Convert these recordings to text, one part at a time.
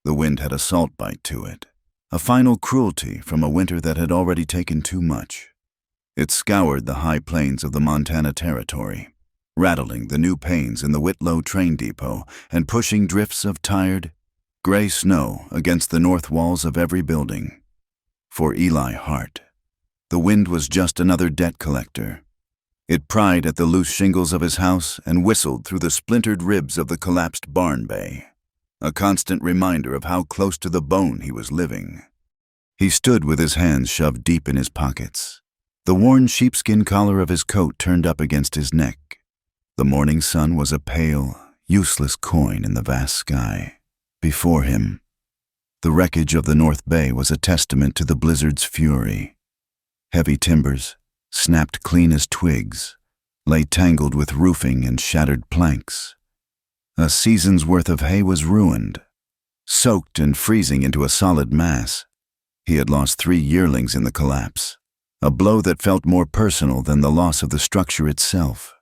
The wind had a salt bite to it, a final cruelty from a winter that had already taken too much. It scoured the high plains of the Montana Territory, rattling the new panes in the Whitlow train depot and pushing drifts of tired, gray snow against the north walls of every building. For Eli Hart, the wind was just another debt collector. It pried at the loose shingles of his house and whistled through the splintered ribs of the collapsed barn bay, a constant reminder of how close to the bone he was living. He stood with his hands shoved deep in his pockets, the worn sheepskin collar of his coat turned up against his neck. The morning sun was a pale, useless coin in the vast sky. Before him, the wreckage of the North Bay was a testament to the blizzard's fury. Heavy timbers, snapped clean as twigs, lay tangled with roofing and shattered planks. A season's worth of hay was ruined, soaked and freezing into a solid mass. He had lost 3 yearlings in the collapse, a blow that felt more personal than the loss of the structure itself.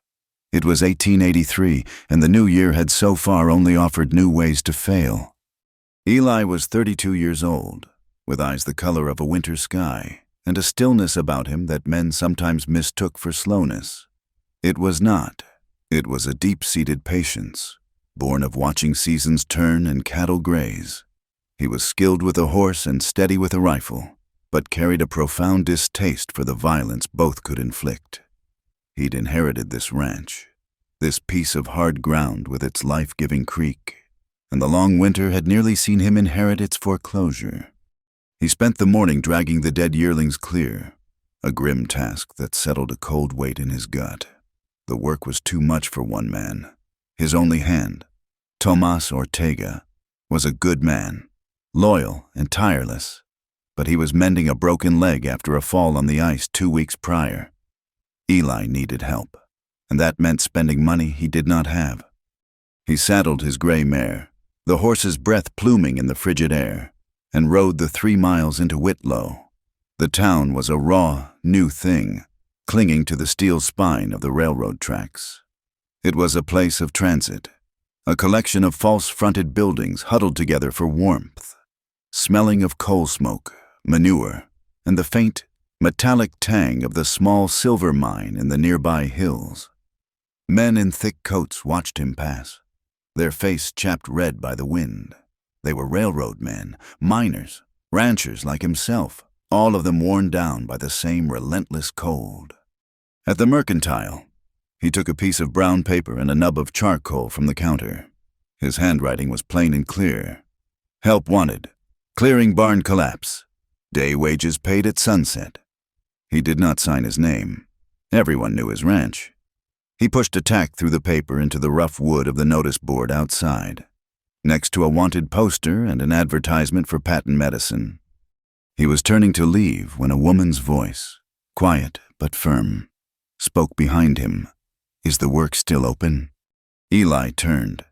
It was 1883, and the new year had so far only offered new ways to fail. Eli was 32 years old, with eyes the color of a winter sky, and a stillness about him that men sometimes mistook for slowness. It was not. It was a deep-seated patience, born of watching seasons turn and cattle graze. He was skilled with a horse and steady with a rifle, but carried a profound distaste for the violence both could inflict. He'd inherited this ranch, this piece of hard ground with its life-giving creek, and the long winter had nearly seen him inherit its foreclosure. He spent the morning dragging the dead yearlings clear, a grim task that settled a cold weight in his gut. The work was too much for one man. His only hand, Tomas Ortega, was a good man, loyal and tireless, but he was mending a broken leg after a fall on the ice 2 weeks prior. Eli needed help, and that meant spending money he did not have. He saddled his gray mare, the horse's breath pluming in the frigid air, and rode the 3 miles into Whitlow. The town was a raw, new thing, clinging to the steel spine of the railroad tracks. It was a place of transit, a collection of false-fronted buildings huddled together for warmth, smelling of coal smoke, manure, and the faint, metallic tang of the small silver mine in the nearby hills. Men in thick coats watched him pass, their face chapped red by the wind. They were railroad men, miners, ranchers like himself, all of them worn down by the same relentless cold. At the Mercantile, he took a piece of brown paper and a nub of charcoal from the counter. His handwriting was plain and clear. Help wanted. Clearing barn collapse. Day wages paid at sunset. He did not sign his name. Everyone knew his ranch. He pushed a tack through the paper into the rough wood of the notice board outside, next to a wanted poster and an advertisement for patent medicine. He was turning to leave when a woman's voice, quiet but firm, spoke behind him. "Is the work still open?" Eli turned.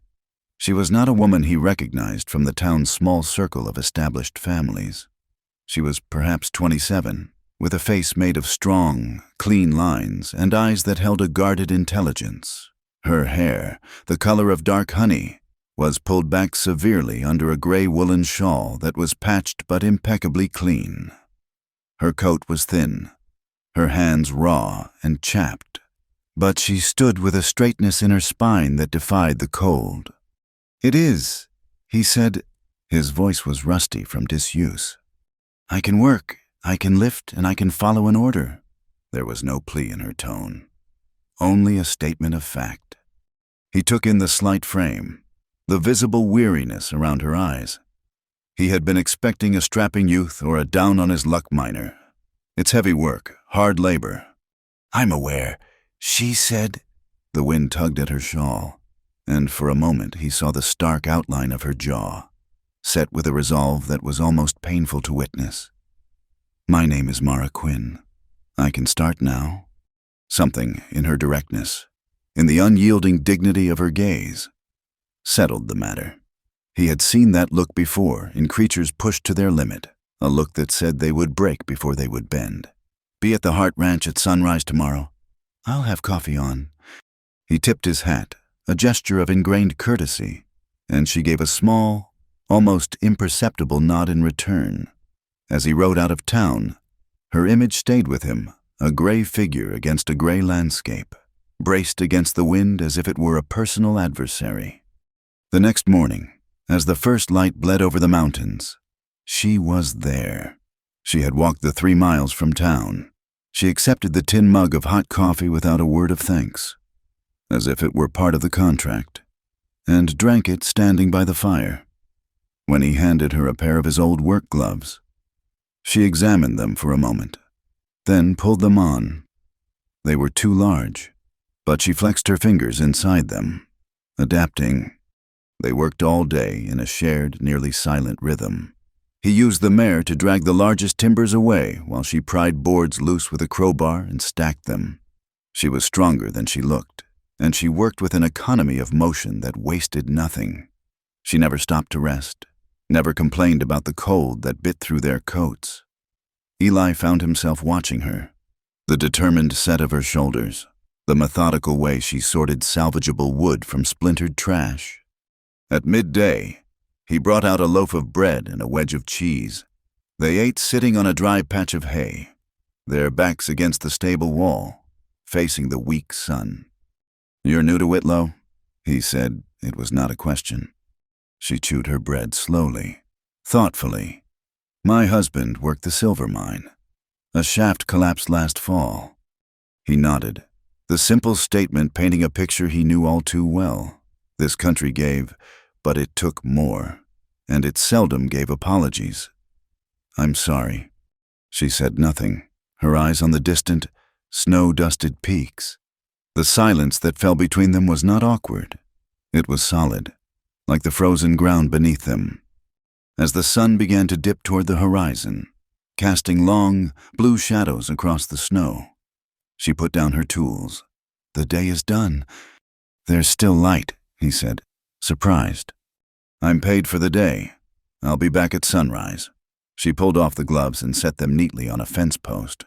She was not a woman he recognized from the town's small circle of established families. She was perhaps 27, with a face made of strong, clean lines and eyes that held a guarded intelligence. Her hair, the color of dark honey, was pulled back severely under a gray woolen shawl that was patched but impeccably clean. Her coat was thin, her hands raw and chapped, but she stood with a straightness in her spine that defied the cold. "It is," he said. His voice was rusty from disuse. "I can work, I can lift, and I can follow an order." There was no plea in her tone, only a statement of fact. He took in the slight frame, the visible weariness around her eyes. He had been expecting a strapping youth or a down-on-his-luck miner. It's heavy work, hard labor. "I'm aware," she said. The wind tugged at her shawl, and for a moment he saw the stark outline of her jaw, set with a resolve that was almost painful to witness. "My name is Mara Quinn. I can start now." Something in her directness, in the unyielding dignity of her gaze, settled the matter. He had seen that look before in creatures pushed to their limit, a look that said they would break before they would bend. "Be at the Hart Ranch at sunrise tomorrow. I'll have coffee on." He tipped his hat, a gesture of ingrained courtesy, and she gave a small, almost imperceptible nod in return. As he rode out of town, her image stayed with him, a gray figure against a gray landscape, braced against the wind as if it were a personal adversary. The next morning, as the first light bled over the mountains, she was there. She had walked the 3 miles from town. She accepted the tin mug of hot coffee without a word of thanks, as if it were part of the contract, and drank it standing by the fire. When he handed her a pair of his old work gloves, she examined them for a moment, then pulled them on. They were too large, but she flexed her fingers inside them, adapting. They worked all day in a shared, nearly silent rhythm. He used the mare to drag the largest timbers away while she pried boards loose with a crowbar and stacked them. She was stronger than she looked, and she worked with an economy of motion that wasted nothing. She never stopped to rest, never complained about the cold that bit through their coats. Eli found himself watching her, the determined set of her shoulders, the methodical way she sorted salvageable wood from splintered trash. At midday, he brought out a loaf of bread and a wedge of cheese. They ate sitting on a dry patch of hay, their backs against the stable wall, facing the weak sun. "You're new to Whitlow?" he said. It was not a question. She chewed her bread slowly, thoughtfully. "My husband worked the silver mine. A shaft collapsed last fall." He nodded, the simple statement painting a picture he knew all too well. This country gave, but it took more, and it seldom gave apologies. "I'm sorry." She said nothing, her eyes on the distant, snow-dusted peaks. The silence that fell between them was not awkward. It was solid, like the frozen ground beneath them. As the sun began to dip toward the horizon, casting long, blue shadows across the snow, she put down her tools. "The day is done." "There's still light," he said, surprised. "I'm paid for the day. I'll be back at sunrise." She pulled off the gloves and set them neatly on a fence post.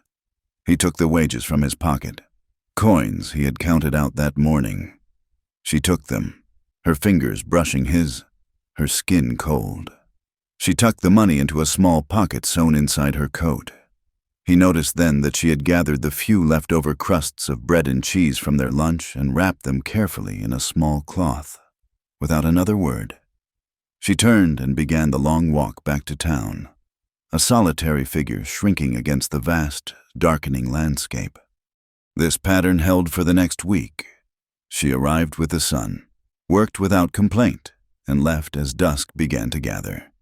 He took the wages from his pocket, coins he had counted out that morning. She took them, her fingers brushing his, her skin cold. She tucked the money into a small pocket sewn inside her coat. He noticed then that she had gathered the few leftover crusts of bread and cheese from their lunch and wrapped them carefully in a small cloth. Without another word, she turned and began the long walk back to town, a solitary figure shrinking against the vast, darkening landscape. This pattern held for the next week. She arrived with the sun, worked without complaint, and left as dusk began to gather.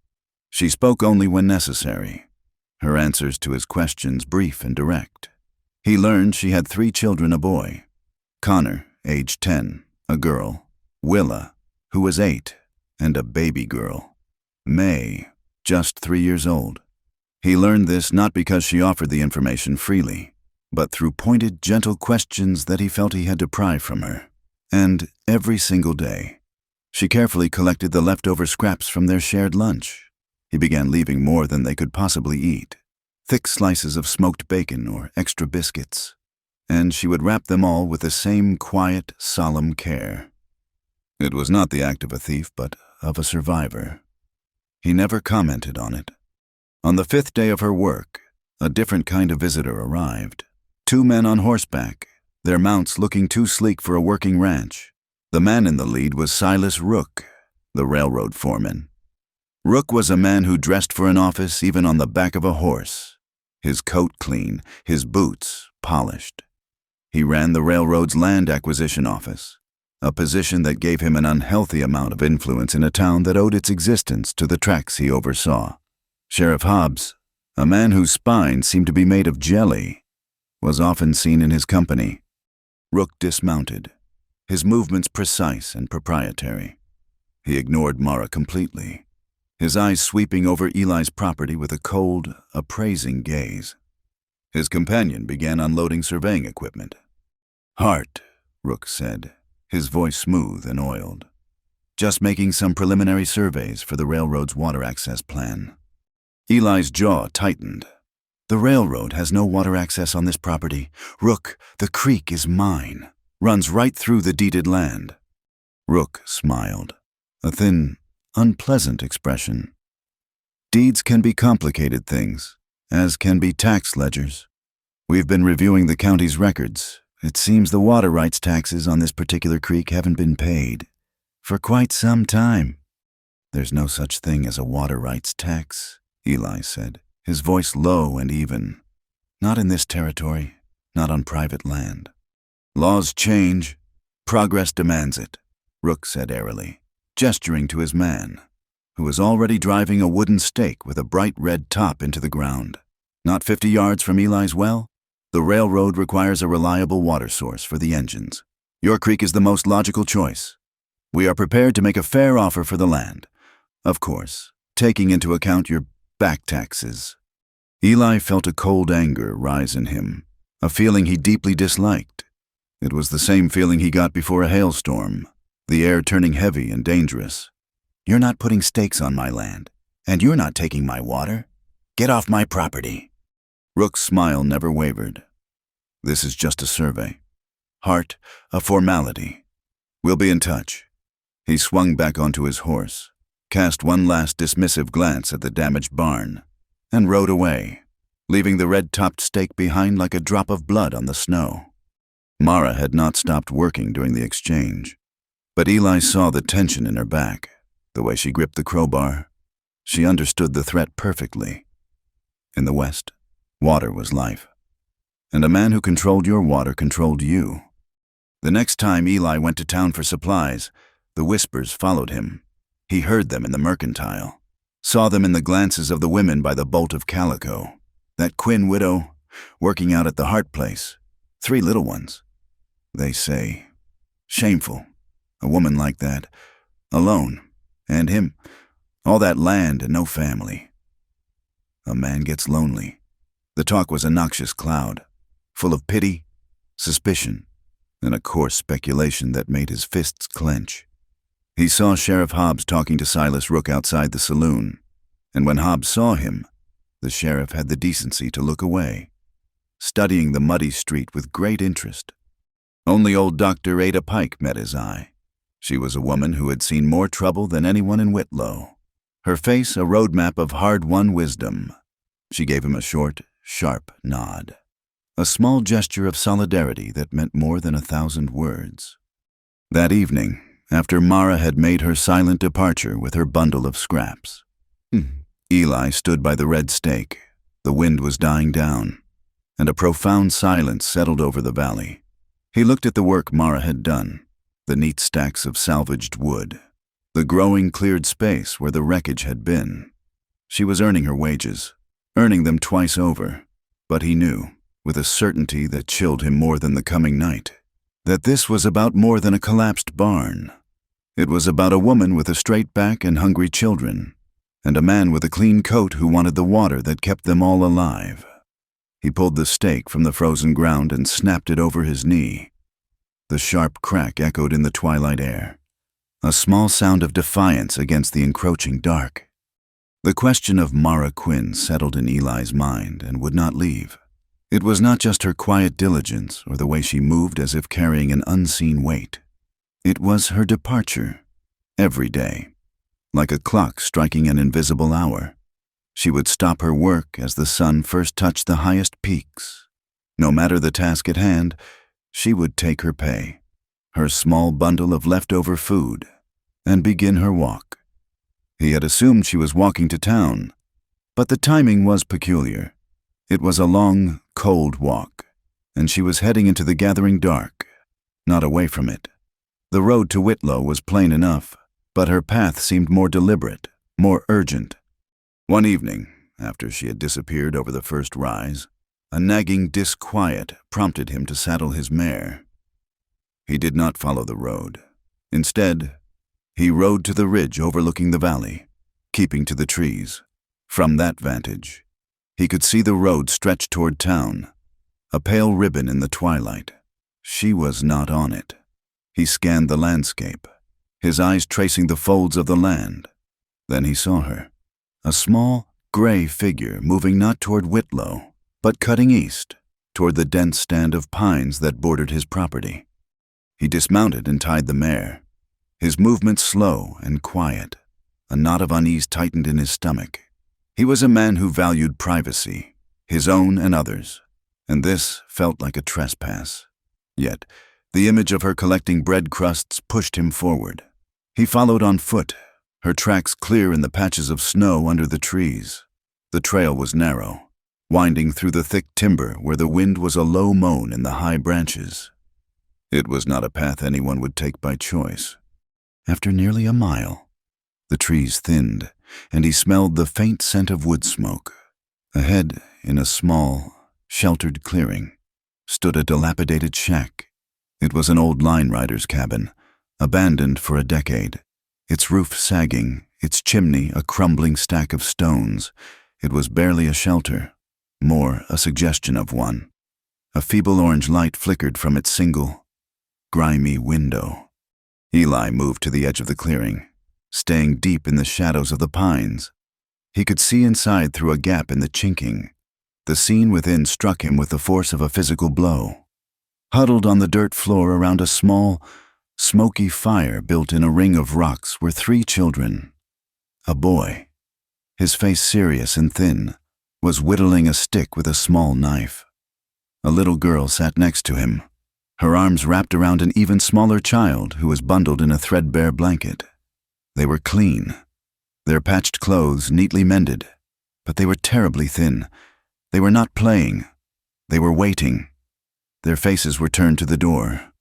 She spoke only when necessary, her answers to his questions brief and direct. He learned she had 3 children, a boy, Connor, age 10, a girl, Willa, who was 8, and a baby girl, May, just 3 years old. He learned this not because she offered the information freely, but through pointed, gentle questions that he felt he had to pry from her. And every single day, she carefully collected the leftover scraps from their shared lunch. He began leaving more than they could possibly eat, thick slices of smoked bacon or extra biscuits, and she would wrap them all with the same quiet, solemn care. It was not the act of a thief, but of a survivor. He never commented on it. On the 5th day of her work, a different kind of visitor arrived. 2 men on horseback, their mounts looking too sleek for a working ranch. The man in the lead was Silas Rook, the railroad foreman. Rook was a man who dressed for an office even on the back of a horse, his coat clean, his boots polished. He ran the railroad's land acquisition office, a position that gave him an unhealthy amount of influence in a town that owed its existence to the tracks he oversaw. Sheriff Hobbs, a man whose spine seemed to be made of jelly, was often seen in his company. Rook dismounted, his movements precise and proprietary. He ignored Mara completely, his eyes sweeping over Eli's property with a cold, appraising gaze. His companion began unloading surveying equipment. "Hart," Rook said, his voice smooth and oiled. "Just making some preliminary surveys for the railroad's water access plan." Eli's jaw tightened. "The railroad has no water access on this property. Rook, the creek is mine. Runs right through the deeded land." Rook smiled, a thin, unpleasant expression. Deeds can be complicated things, as can be tax ledgers. We've been reviewing the county's records. It seems the water rights taxes on this particular creek haven't been paid for quite some time. There's no such thing as a water rights tax, Eli said, his voice low and even. Not in this territory, not on private land. Laws change. Progress demands it, Rook said airily, gesturing to his man, who was already driving a wooden stake with a bright red top into the ground. Not 50 yards from Eli's well, the railroad requires a reliable water source for the engines. Your creek is the most logical choice. We are prepared to make a fair offer for the land. Of course, taking into account your back taxes. Eli felt a cold anger rise in him, a feeling he deeply disliked. It was the same feeling he got before a hailstorm, the air turning heavy and dangerous. You're not putting stakes on my land, and you're not taking my water. Get off my property. Rook's smile never wavered. This is just a survey. Hart, a formality. We'll be in touch. He swung back onto his horse, cast one last dismissive glance at the damaged barn, and rode away, leaving the red-topped stake behind like a drop of blood on the snow. Mara had not stopped working during the exchange, but Eli saw the tension in her back, the way she gripped the crowbar. She understood the threat perfectly. In the West, water was life, and a man who controlled your water controlled you. The next time Eli went to town for supplies, the whispers followed him. He heard them in the mercantile, saw them in the glances of the women by the bolt of calico. That Quinn widow, working out at the Hart place, 3 little ones. They say, shameful, a woman like that, alone, and him, all that land and no family. A man gets lonely. The talk was a noxious cloud, full of pity, suspicion, and a coarse speculation that made his fists clench. He saw Sheriff Hobbs talking to Silas Rook outside the saloon, and when Hobbs saw him, the sheriff had the decency to look away, studying the muddy street with great interest. Only old Dr. Ada Pike met his eye. She was a woman who had seen more trouble than anyone in Whitlow, her face a roadmap of hard-won wisdom. She gave him a short, sharp nod, a small gesture of solidarity that meant more than 1,000 words. That evening, after Mara had made her silent departure with her bundle of scraps, Eli stood by the red stake. The wind was dying down, and a profound silence settled over the valley. He looked at the work Mara had done, the neat stacks of salvaged wood, the growing cleared space where the wreckage had been. She was earning her wages, earning them twice over, but he knew, with a certainty that chilled him more than the coming night, that this was about more than a collapsed barn. It was about a woman with a straight back and hungry children, and a man with a clean coat who wanted the water that kept them all alive. He pulled the stake from the frozen ground and snapped it over his knee. The sharp crack echoed in the twilight air, a small sound of defiance against the encroaching dark. The question of Mara Quinn settled in Eli's mind and would not leave. It was not just her quiet diligence or the way she moved as if carrying an unseen weight. It was her departure, every day, like a clock striking an invisible hour. She would stop her work as the sun first touched the highest peaks. No matter the task at hand, she would take her pay, her small bundle of leftover food, and begin her walk. He had assumed she was walking to town, but the timing was peculiar. It was a long, cold walk, and she was heading into the gathering dark, not away from it. The road to Whitlow was plain enough, but her path seemed more deliberate, more urgent. One evening, after she had disappeared over the first rise, a nagging disquiet prompted him to saddle his mare. He did not follow the road. Instead, he rode to the ridge overlooking the valley, keeping to the trees. From that vantage, he could see the road stretch toward town, a pale ribbon in the twilight. She was not on it. He scanned the landscape, his eyes tracing the folds of the land. Then he saw her, a small, gray figure moving not toward Whitlow, but cutting east, toward the dense stand of pines that bordered his property. He dismounted and tied the mare, his movements slow and quiet, A knot of unease tightened in his stomach. He was a man who valued privacy, his own and others, and this felt like a trespass. Yet, the image of her collecting bread crusts pushed him forward. He followed on foot, her tracks clear in the patches of snow under the trees. The trail was narrow, winding through the thick timber where the wind was a low moan in the high branches. It was not a path anyone would take by choice. After nearly a mile, the trees thinned, and he smelled the faint scent of wood smoke. Ahead, in a small, sheltered clearing, stood a dilapidated shack. It was an old line rider's cabin, abandoned for a decade, its roof sagging, its chimney a crumbling stack of stones. It was barely a shelter, more a suggestion of one. A feeble orange light flickered from its single, grimy window. Eli moved to the edge of the clearing, staying deep in the shadows of the pines. He could see inside through a gap in the chinking. The scene within struck him with the force of a physical blow. Huddled on the dirt floor around a small, smoky fire built in a ring of rocks were 3 children. A boy, his face serious and thin, was whittling a stick with a small knife. A little girl sat next to him, her arms wrapped around an even smaller child who was bundled in a threadbare blanket. They were clean, their patched clothes neatly mended, but they were terribly thin. They were not playing. They were waiting. Their faces were turned to the door,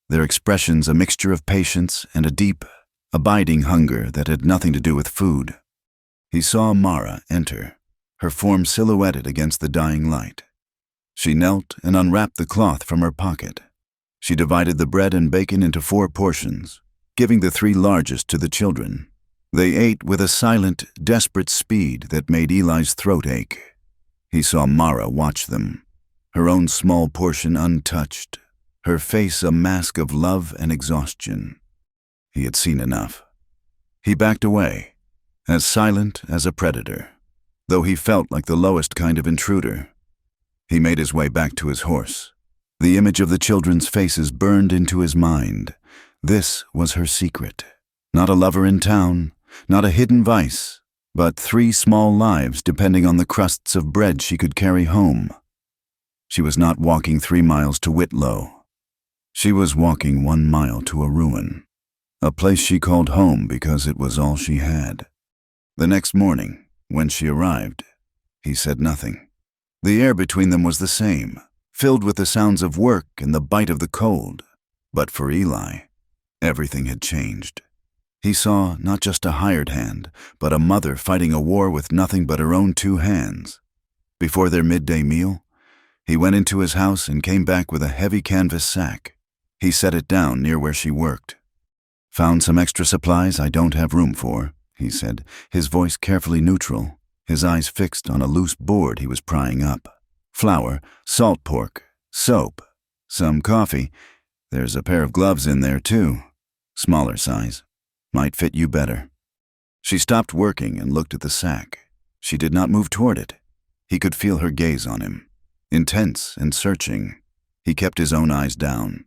their expressions a mixture of patience and a deep, abiding hunger that had nothing to do with food. He saw Mara enter, her form silhouetted against the dying light. She knelt and unwrapped the cloth from her pocket. She divided the bread and bacon into 4 portions, giving the 3 largest to the children. They ate with a silent, desperate speed that made Eli's throat ache. He saw Mara watch them, her own small portion untouched, her face a mask of love and exhaustion. He had seen enough. He backed away, as silent as a predator, though he felt like the lowest kind of intruder. He made his way back to his horse. The image of the children's faces burned into his mind. This was her secret. Not a lover in town, not a hidden vice, but 3 small lives depending on the crusts of bread she could carry home. She was not walking 3 miles to Whitlow. She was walking 1 mile to a ruin, a place she called home because it was all she had. The next morning, when she arrived, he said nothing. The air between them was the same, filled with the sounds of work and the bite of the cold. But for Eli, everything had changed. He saw not just a hired hand, but a mother fighting a war with nothing but her own 2 hands. Before their midday meal, he went into his house and came back with a heavy canvas sack. He set it down near where she worked. "Found some extra supplies I don't have room for," he said, his voice carefully neutral, his eyes fixed on a loose board he was prying up. "Flour, salt pork, soap, some coffee. There's a pair of gloves in there, too. Smaller size. Might fit you better." She stopped working and looked at the sack. She did not move toward it. He could feel her gaze on him, intense and searching. He kept his own eyes down,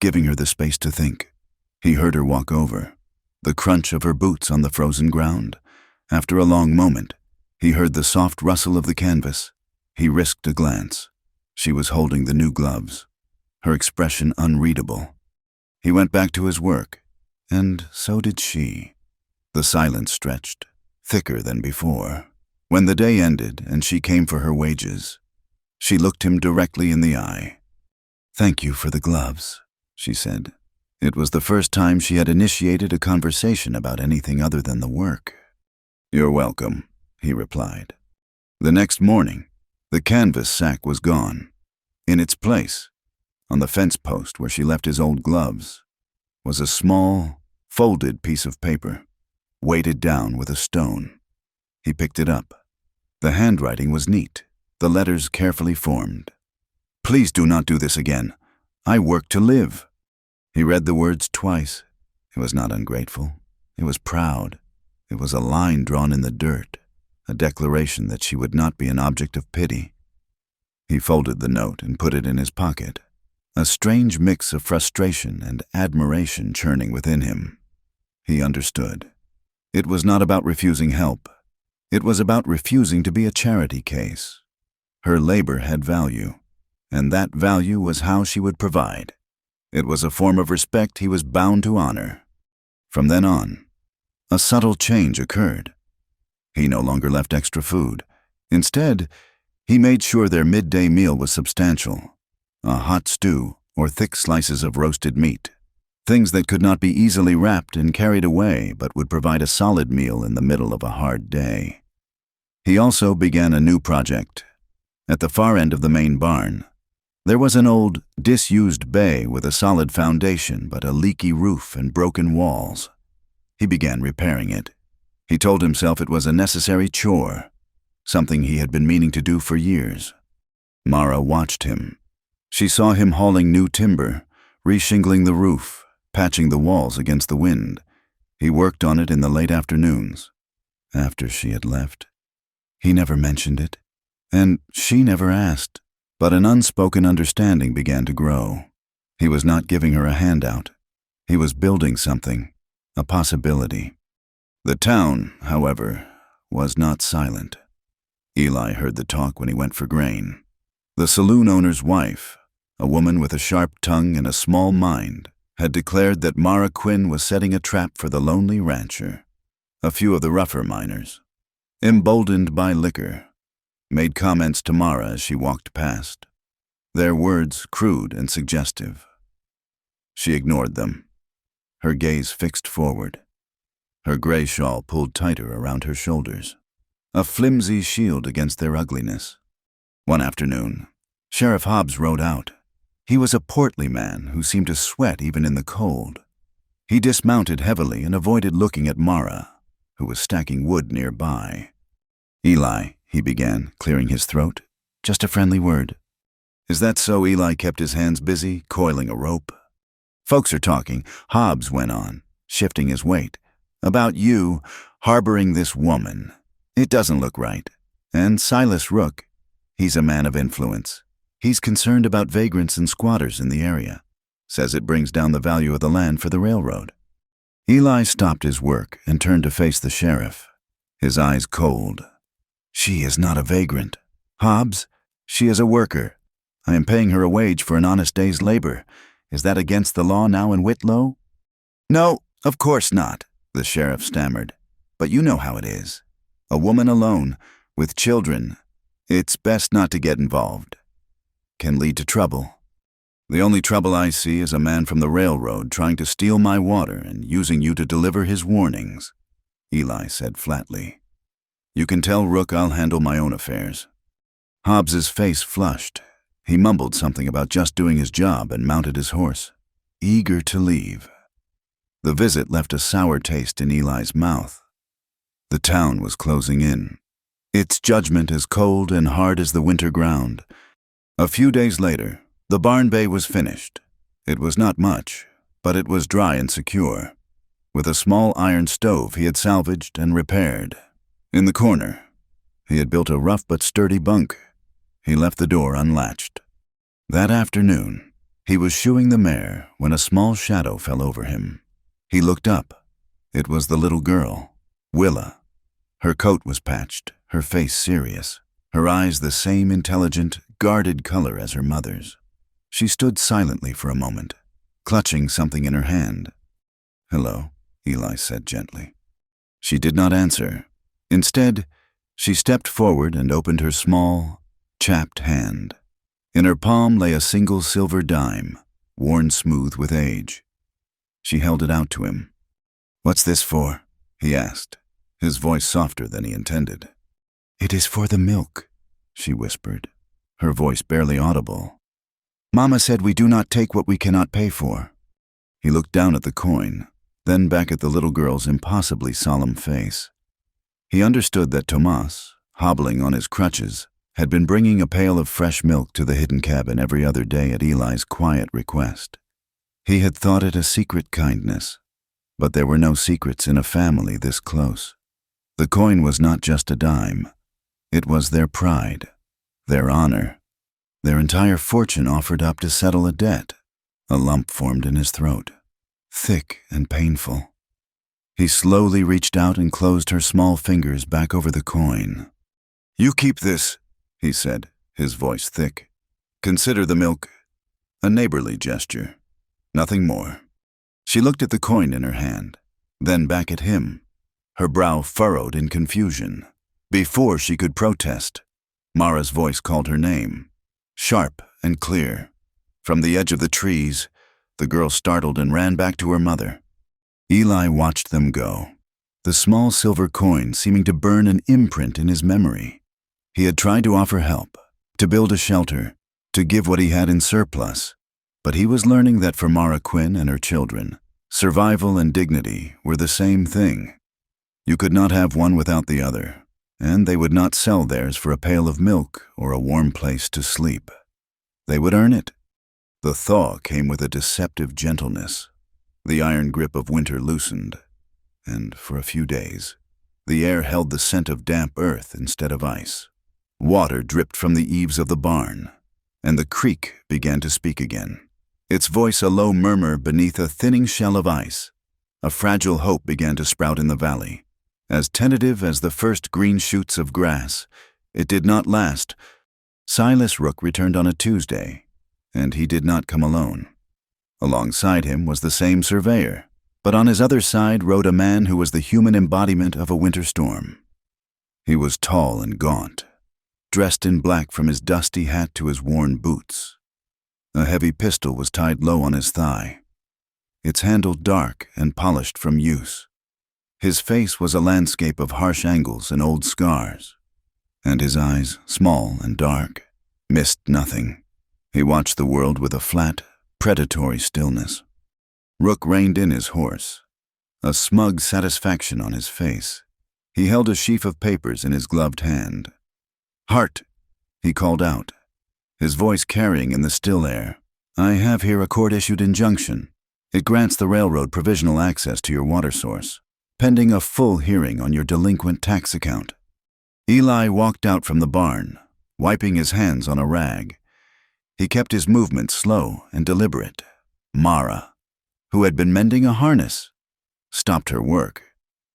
giving her the space to think. He heard her walk over, the crunch of her boots on the frozen ground. After a long moment, he heard the soft rustle of the canvas. He risked a glance. She was holding the new gloves, her expression unreadable. He went back to his work, and so did she. The silence stretched, thicker than before. When the day ended and she came for her wages, she looked him directly in the eye. "Thank you for the gloves," she said. It was the first time she had initiated a conversation about anything other than the work. "You're welcome," he replied. The next morning, the canvas sack was gone. In its place, on the fence post where she left his old gloves, was a small, folded piece of paper, weighted down with a stone. He picked it up. The handwriting was neat, the letters carefully formed. "Please do not do this again. I work to live." He read the words twice. It was not ungrateful. It was proud. It was a line drawn in the dirt, a declaration that she would not be an object of pity. He folded the note and put it in his pocket, a strange mix of frustration and admiration churning within him. He understood. It was not about refusing help. It was about refusing to be a charity case. Her labor had value, and that value was how she would provide. It was a form of respect he was bound to honor. From then on, a subtle change occurred. He no longer left extra food. Instead, he made sure their midday meal was substantial: a hot stew or thick slices of roasted meat, things that could not be easily wrapped and carried away but would provide a solid meal in the middle of a hard day. He also began a new project. At the far end of the main barn, there was an old, disused bay with a solid foundation but a leaky roof and broken walls. He began repairing it. He told himself it was a necessary chore, something he had been meaning to do for years. Mara watched him. She saw him hauling new timber, reshingling the roof, patching the walls against the wind. He worked on it in the late afternoons. After she had left, he never mentioned it, and she never asked. But an unspoken understanding began to grow. He was not giving her a handout. He was building something, a possibility. The town, however, was not silent. Eli heard the talk when he went for grain. The saloon owner's wife, a woman with a sharp tongue and a small mind, had declared that Mara Quinn was setting a trap for the lonely rancher. A few of the rougher miners, emboldened by liquor, made comments to Mara as she walked past, their words crude and suggestive. She ignored them, her gaze fixed forward, her gray shawl pulled tighter around her shoulders, a flimsy shield against their ugliness. One afternoon, Sheriff Hobbs rode out. He was a portly man who seemed to sweat even in the cold. He dismounted heavily and avoided looking at Mara, who was stacking wood nearby. "Eli," he began, clearing his throat. "Just a friendly word." "Is that so?" Eli kept his hands busy, coiling a rope. "Folks are talking," Hobbs went on, shifting his weight, "about you harboring this woman. It doesn't look right. And Silas Rook, he's a man of influence. He's concerned about vagrants and squatters in the area. Says it brings down the value of the land for the railroad." Eli stopped his work and turned to face the sheriff, his eyes cold. "She is not a vagrant. Hobbs, she is a worker. I am paying her a wage for an honest day's labor. Is that against the law now in Whitlow?" "No, of course not," the sheriff stammered. "But you know how it is. A woman alone, with children. It's best not to get involved. Can lead to trouble. The only trouble I see is a man from the railroad trying to steal my water and using you to deliver his warnings," Eli said flatly. "You can tell Rook I'll handle my own affairs." Hobbs's face flushed. He mumbled something about just doing his job and mounted his horse, eager to leave. The visit left a sour taste in Eli's mouth. The town was closing in, its judgment as cold and hard as the winter ground. A few days later, the barn bay was finished. It was not much, but it was dry and secure, with a small iron stove he had salvaged and repaired. In the corner, he had built a rough but sturdy bunk. He left the door unlatched. That afternoon, he was shoeing the mare when a small shadow fell over him. He looked up. It was the little girl, Willa. Her coat was patched, her face serious, her eyes the same intelligent, guarded color as her mother's. She stood silently for a moment, clutching something in her hand. "Hello," Eli said gently. She did not answer. Instead, she stepped forward and opened her small, chapped hand. In her palm lay a single silver dime, worn smooth with age. She held it out to him. "What's this for?" he asked, his voice softer than he intended. "It is for the milk," she whispered, her voice barely audible. "Mama said we do not take what we cannot pay for." He looked down at the coin, then back at the little girl's impossibly solemn face. He understood that Tomas, hobbling on his crutches, had been bringing a pail of fresh milk to the hidden cabin every other day at Eli's quiet request. He had thought it a secret kindness, but there were no secrets in a family this close. The coin was not just a dime. It was their pride, their honor, their entire fortune offered up to settle a debt. A lump formed in his throat, thick and painful. He slowly reached out and closed her small fingers back over the coin. "You keep this," he said, his voice thick. "Consider the milk a neighborly gesture, nothing more." She looked at the coin in her hand, then back at him, her brow furrowed in confusion. Before she could protest, Mara's voice called her name, sharp and clear. From the edge of the trees, the girl startled and ran back to her mother. Eli watched them go, the small silver coin seeming to burn an imprint in his memory. He had tried to offer help, to build a shelter, to give what he had in surplus, but he was learning that for Mara Quinn and her children, survival and dignity were the same thing. You could not have one without the other, and they would not sell theirs for a pail of milk or a warm place to sleep. They would earn it. The thaw came with a deceptive gentleness. The iron grip of winter loosened, and for a few days, the air held the scent of damp earth instead of ice. Water dripped from the eaves of the barn, and the creek began to speak again, its voice a low murmur beneath a thinning shell of ice. A fragile hope began to sprout in the valley. As tentative as the first green shoots of grass, it did not last. Silas Rook returned on a Tuesday, and he did not come alone. Alongside him was the same surveyor, but on his other side rode a man who was the human embodiment of a winter storm. He was tall and gaunt, dressed in black from his dusty hat to his worn boots. A heavy pistol was tied low on his thigh, its handle dark and polished from use. His face was a landscape of harsh angles and old scars, and his eyes, small and dark, missed nothing. He watched the world with a flat, predatory stillness. Rook reined in his horse, a smug satisfaction on his face. He held a sheaf of papers in his gloved hand. "Hart," he called out, his voice carrying in the still air. "I have here a court-issued injunction. It grants the railroad provisional access to your water source, pending a full hearing on your delinquent tax account." Eli walked out from the barn, wiping his hands on a rag. He kept his movements slow and deliberate. Mara, who had been mending a harness, stopped her work,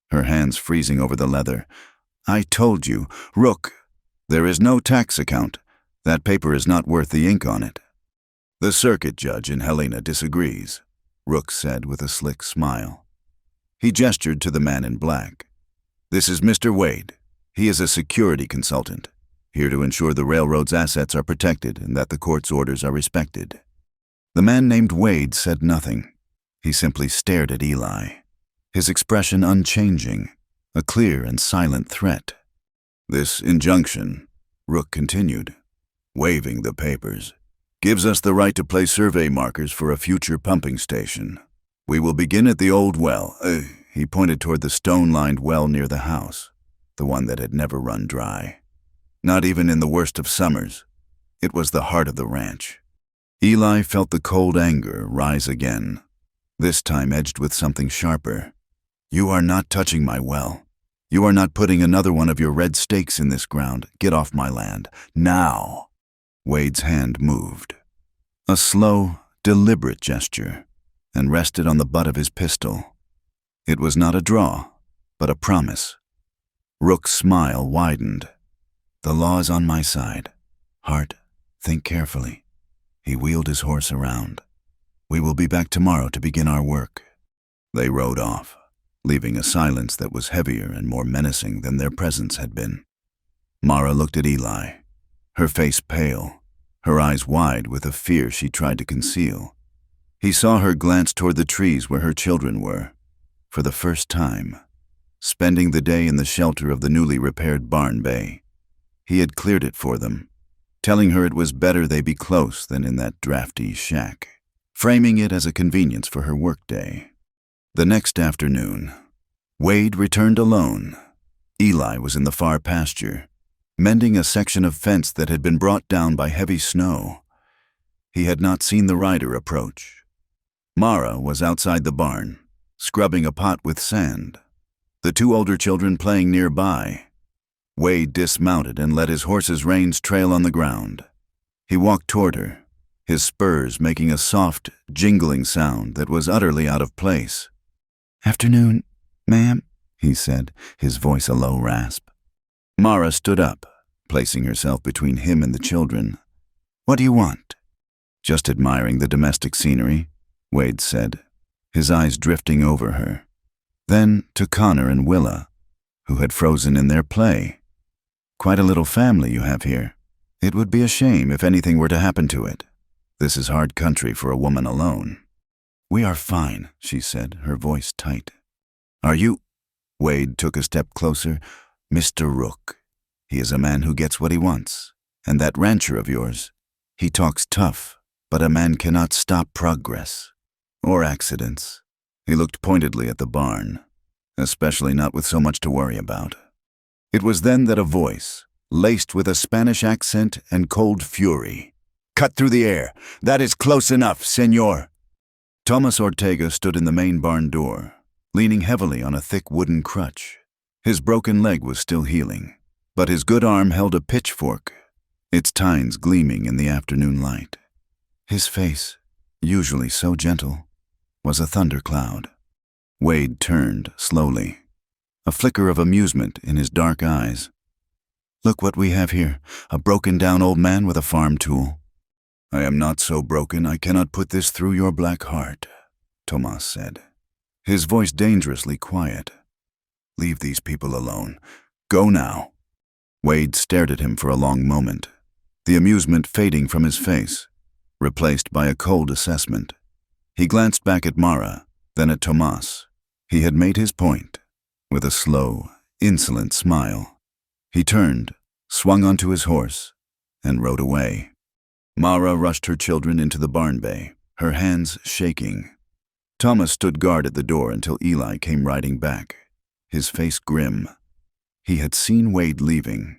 her hands freezing over the leather. "I told you, Rook, there is no tax account. That paper is not worth the ink on it." "The circuit judge in Helena disagrees," Rook said with a slick smile. He gestured to the man in black. "This is Mr. Wade. He is a security consultant, here to ensure the railroad's assets are protected and that the court's orders are respected." The man named Wade said nothing. He simply stared at Eli, his expression unchanging, a clear and silent threat. "This injunction," Rook continued, waving the papers, "gives us the right to place survey markers for a future pumping station. We will begin at the old well." He pointed toward the stone-lined well near the house, the one that had never run dry. Not even in the worst of summers. It was the heart of the ranch. Eli felt the cold anger rise again, this time edged with something sharper. "You are not touching my well. You are not putting another one of your red stakes in this ground. Get off my land, now." Wade's hand moved. A slow, deliberate gesture, and rested on the butt of his pistol. It was not a draw, but a promise. Rook's smile widened. "The law is on my side. Hart, think carefully." He wheeled his horse around. "We will be back tomorrow to begin our work." They rode off, leaving a silence that was heavier and more menacing than their presence had been. Mara looked at Eli, her face pale, her eyes wide with a fear she tried to conceal. He saw her glance toward the trees where her children were, for the first time, spending the day in the shelter of the newly repaired barn bay. He had cleared it for them, telling her it was better they be close than in that drafty shack, framing it as a convenience for her workday. The next afternoon, Wade returned alone. Eli was in the far pasture, mending a section of fence that had been brought down by heavy snow. He had not seen the rider approach. Mara was outside the barn, scrubbing a pot with sand, the two older children playing nearby. Wade dismounted and let his horse's reins trail on the ground. He walked toward her, his spurs making a soft, jingling sound that was utterly out of place. "Afternoon," "Ma'am," he said, his voice a low rasp. Mara stood up, placing herself between him and the children. "What do you want?" "Just admiring the domestic scenery," Wade said, his eyes drifting over her. Then to Connor and Willa, who had frozen in their play. "Quite a little family you have here. It would be a shame if anything were to happen to it. This is hard country for a woman alone." "We are fine," she said, her voice tight. "Are you—" Wade took a step closer. "Mr. Rook. He is a man who gets what he wants. And that rancher of yours, he talks tough, but a man cannot stop progress. Or accidents." He looked pointedly at the barn, especially not with so much to worry about. It was then that a voice, laced with a Spanish accent and cold fury, "Cut through the air! That is close enough, senor!" Thomas Ortega stood in the main barn door, leaning heavily on a thick wooden crutch. His broken leg was still healing, but his good arm held a pitchfork, its tines gleaming in the afternoon light. His face, usually so gentle, was a thundercloud. Wade turned slowly, a flicker of amusement in his dark eyes. "Look what we have here, a broken-down old man with a farm tool." "I am not so broken I cannot put this through your black heart," Tomas said, his voice dangerously quiet. "Leave these people alone. Go now." Wade stared at him for a long moment, the amusement fading from his face, replaced by a cold assessment. He glanced back at Mara, then at Tomas. He had made his point, with a slow, insolent smile. He turned, swung onto his horse, and rode away. Mara rushed her children into the barn bay, her hands shaking. Thomas stood guard at the door until Eli came riding back, his face grim. He had seen Wade leaving.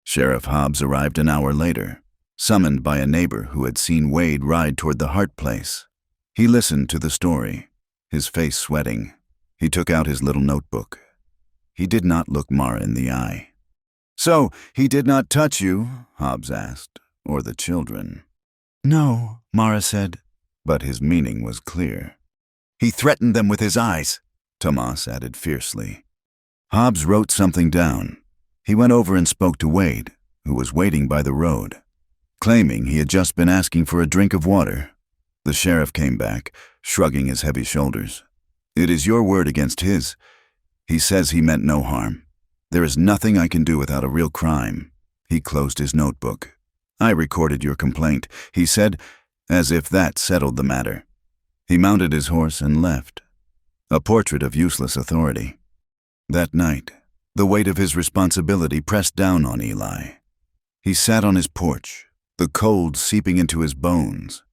Sheriff Hobbs arrived an hour later, summoned by a neighbor who had seen Wade ride toward the Hart place. He listened to the story, his face sweating. He took out his little notebook. He did not look Mara in the eye. "So, he did not touch you?" Hobbs asked, "or the children?" "No," Mara said, but his meaning was clear. "He threatened them with his eyes," Tomas added fiercely. Hobbs wrote something down. He went over and spoke to Wade, who was waiting by the road, claiming he had just been asking for a drink of water. The sheriff came back, shrugging his heavy shoulders. "It is your word against his. He says he meant no harm. There is nothing I can do without a real crime." He closed his notebook. "I recorded your complaint," he said, as if that settled the matter. He mounted his horse and left, a portrait of useless authority. That night, the weight of his responsibility pressed down on Eli. He sat on his porch, the cold seeping into his bones.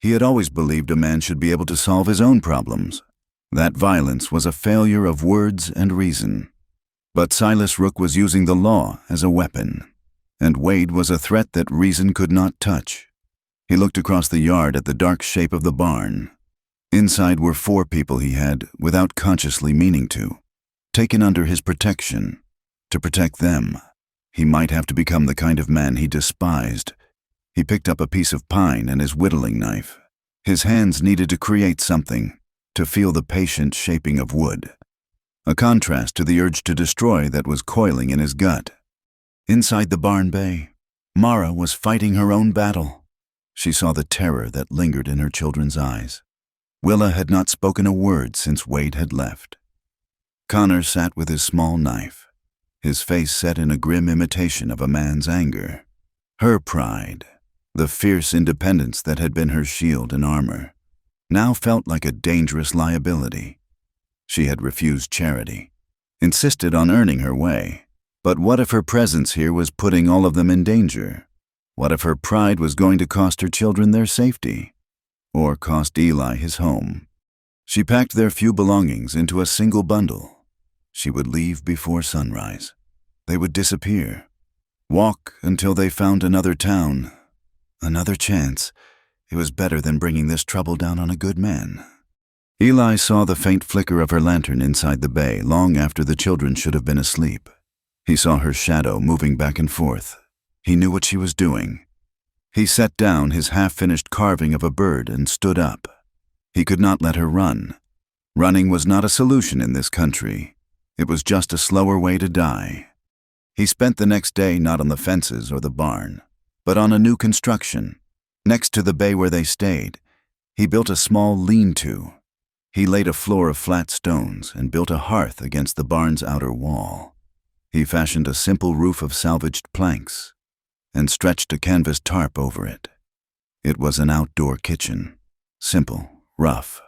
He had always believed a man should be able to solve his own problems. That violence was a failure of words and reason. But Silas Rook was using the law as a weapon, and Wade was a threat that reason could not touch. He looked across the yard at the dark shape of the barn. Inside were 4 people he had, without consciously meaning to, taken under his protection. To protect them, he might have to become the kind of man he despised. He picked up a piece of pine and his whittling knife. His hands needed to create something, to feel the patient shaping of wood, a contrast to the urge to destroy that was coiling in his gut. Inside the barn bay, Mara was fighting her own battle. She saw the terror that lingered in her children's eyes. Willa had not spoken a word since Wade had left. Connor sat with his small knife, his face set in a grim imitation of a man's anger. Her pride, the fierce independence that had been her shield and armor, now felt like a dangerous liability. She had refused charity, insisted on earning her way. But what if her presence here was putting all of them in danger? What if her pride was going to cost her children their safety? Or cost Eli his home? She packed their few belongings into a single bundle. She would leave before sunrise. They would disappear. Walk until they found another town. Another chance. It was better than bringing this trouble down on a good man. Eli saw the faint flicker of her lantern inside the bay long after the children should have been asleep. He saw her shadow moving back and forth. He knew what she was doing. He set down his half-finished carving of a bird and stood up. He could not let her run. Running was not a solution in this country. It was just a slower way to die. He spent the next day not on the fences or the barn, but on a new construction. Next to the bay where they stayed, he built a small lean-to. He laid a floor of flat stones and built a hearth against the barn's outer wall. He fashioned a simple roof of salvaged planks and stretched a canvas tarp over it. It was an outdoor kitchen, simple, rough,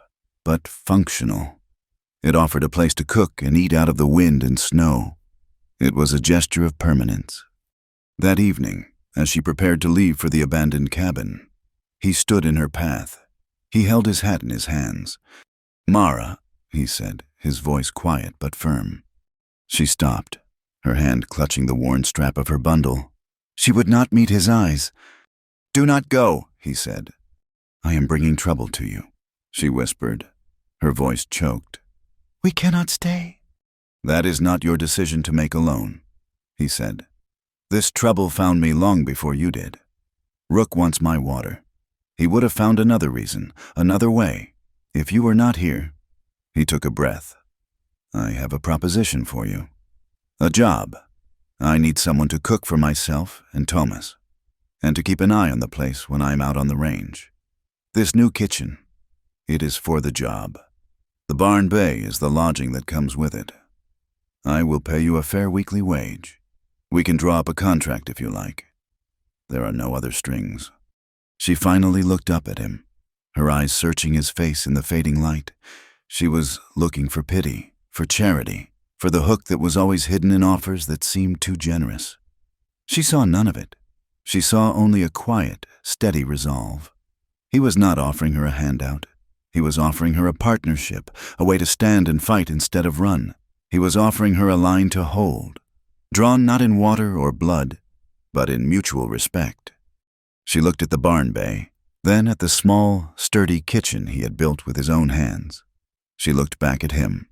but functional. It offered a place to cook and eat out of the wind and snow. It was a gesture of permanence. That evening, as she prepared to leave for the abandoned cabin, he stood in her path. He held his hat in his hands. "Mara," he said, his voice quiet but firm. She stopped, her hand clutching the worn strap of her bundle. She would not meet his eyes. "Do not go," he said. "I am bringing trouble to you," she whispered. Her voice choked. "We cannot stay." "That is not your decision to make alone," he said. "This trouble found me long before you did. Rook wants my water. He would have found another reason, another way. If you were not here—" He took a breath. "I have a proposition for you. A job. I need someone to cook for myself and Thomas, and to keep an eye on the place when I'm out on the range. This new kitchen, it is for the job. The barn bay is the lodging that comes with it. I will pay you a fair weekly wage. We can draw up a contract if you like. There are no other strings." She finally looked up at him, her eyes searching his face in the fading light. She was looking for pity, for charity, for the hook that was always hidden in offers that seemed too generous. She saw none of it. She saw only a quiet, steady resolve. He was not offering her a handout. He was offering her a partnership, a way to stand and fight instead of run. He was offering her a line to hold, drawn not in water or blood, but in mutual respect. She looked at the barn bay, then at the small, sturdy kitchen he had built with his own hands. She looked back at him.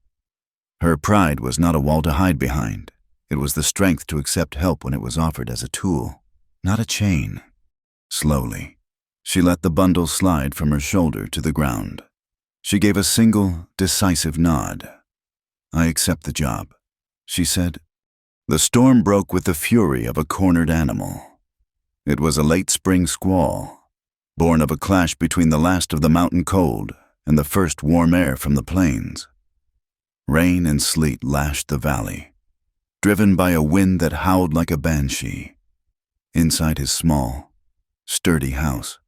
Her pride was not a wall to hide behind. It was the strength to accept help when it was offered as a tool, not a chain. Slowly, she let the bundle slide from her shoulder to the ground. She gave a single, decisive nod. "I accept the job," she said. The storm broke with the fury of a cornered animal. It was a late spring squall, born of a clash between the last of the mountain cold and the first warm air from the plains. Rain and sleet lashed the valley, driven by a wind that howled like a banshee. Inside his small, sturdy house,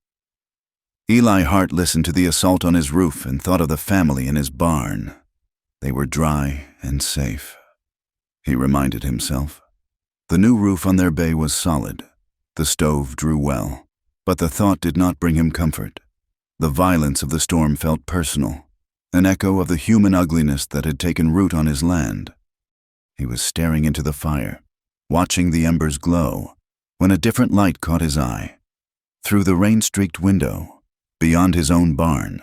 Eli Hart listened to the assault on his roof and thought of the family in his barn. They were dry and safe, he reminded himself. The new roof on their bay was solid. The stove drew well, but the thought did not bring him comfort. The violence of the storm felt personal, an echo of the human ugliness that had taken root on his land. He was staring into the fire, watching the embers glow, when a different light caught his eye. Through the rain-streaked window, beyond his own barn,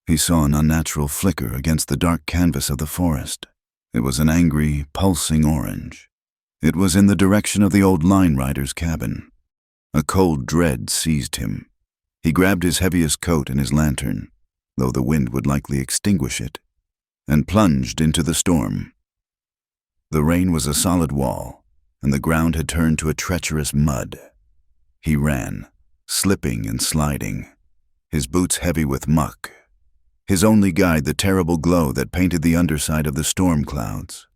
he saw an unnatural flicker against the dark canvas of the forest. It was an angry, pulsing orange. It was in the direction of the old line rider's cabin. A cold dread seized him. He grabbed his heaviest coat and his lantern, though the wind would likely extinguish it, and plunged into the storm. The rain was a solid wall, and the ground had turned to a treacherous mud. He ran, slipping and sliding, his boots heavy with muck, his only guide the terrible glow that painted the underside of the storm clouds.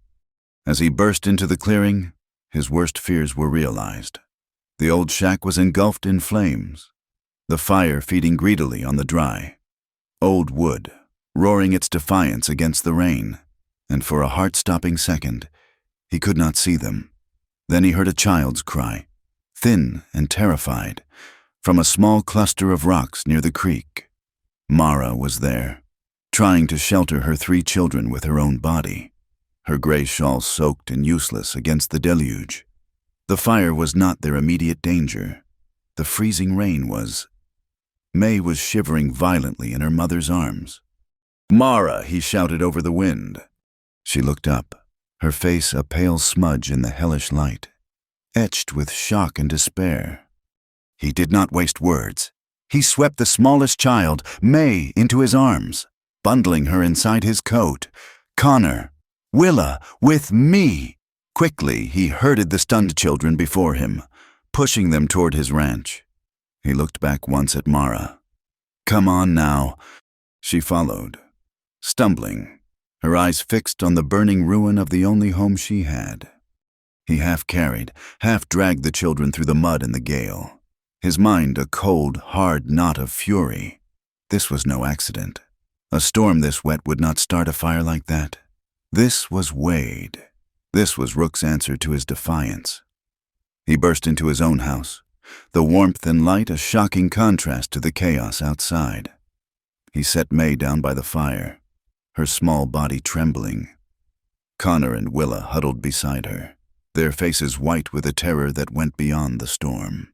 As he burst into the clearing, his worst fears were realized. The old shack was engulfed in flames, the fire feeding greedily on the dry, old wood, roaring its defiance against the rain, and for a heart-stopping second, he could not see them. Then he heard a child's cry, thin and terrified, from a small cluster of rocks near the creek. Mara was there, trying to shelter her 3 children with her own body, her gray shawl soaked and useless against the deluge. The fire was not their immediate danger. The freezing rain was. May was shivering violently in her mother's arms. "Mara!" he shouted over the wind. She looked up, her face a pale smudge in the hellish light, etched with shock and despair. He did not waste words. He swept the smallest child, May, into his arms. bundling her inside his coat. "Connor! Willa! With me!" Quickly, he herded the stunned children before him, pushing them toward his ranch. He looked back once at Mara. "Come on now." She followed, stumbling, her eyes fixed on the burning ruin of the only home she had. He half carried, half dragged the children through the mud and the gale, his mind a cold, hard knot of fury. This was no accident. A storm this wet would not start a fire like that. This was Wade. This was Rook's answer to his defiance. He burst into his own house, the warmth and light a shocking contrast to the chaos outside. He set May down by the fire, her small body trembling. Connor and Willa huddled beside her, their faces white with a terror that went beyond the storm.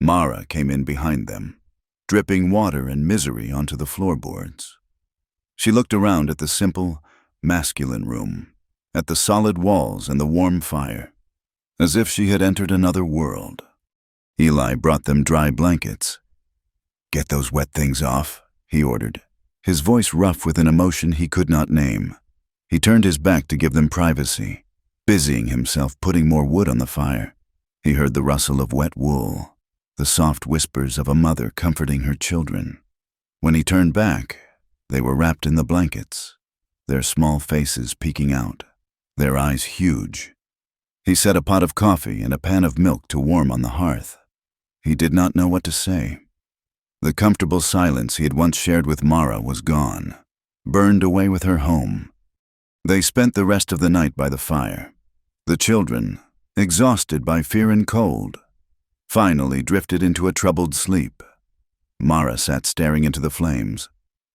Mara came in behind them, dripping water and misery onto the floorboards. She looked around at the simple, masculine room, at the solid walls and the warm fire, as if she had entered another world. Eli brought them dry blankets. "Get those wet things off," he ordered, his voice rough with an emotion he could not name. He turned his back to give them privacy, busying himself putting more wood on the fire. He heard the rustle of wet wool, the soft whispers of a mother comforting her children. When he turned back, they were wrapped in the blankets, their small faces peeking out, their eyes huge. He set a pot of coffee and a pan of milk to warm on the hearth. He did not know what to say. The comfortable silence he had once shared with Mara was gone, burned away with her home. They spent the rest of the night by the fire. The children, exhausted by fear and cold, finally drifted into a troubled sleep. Mara sat staring into the flames,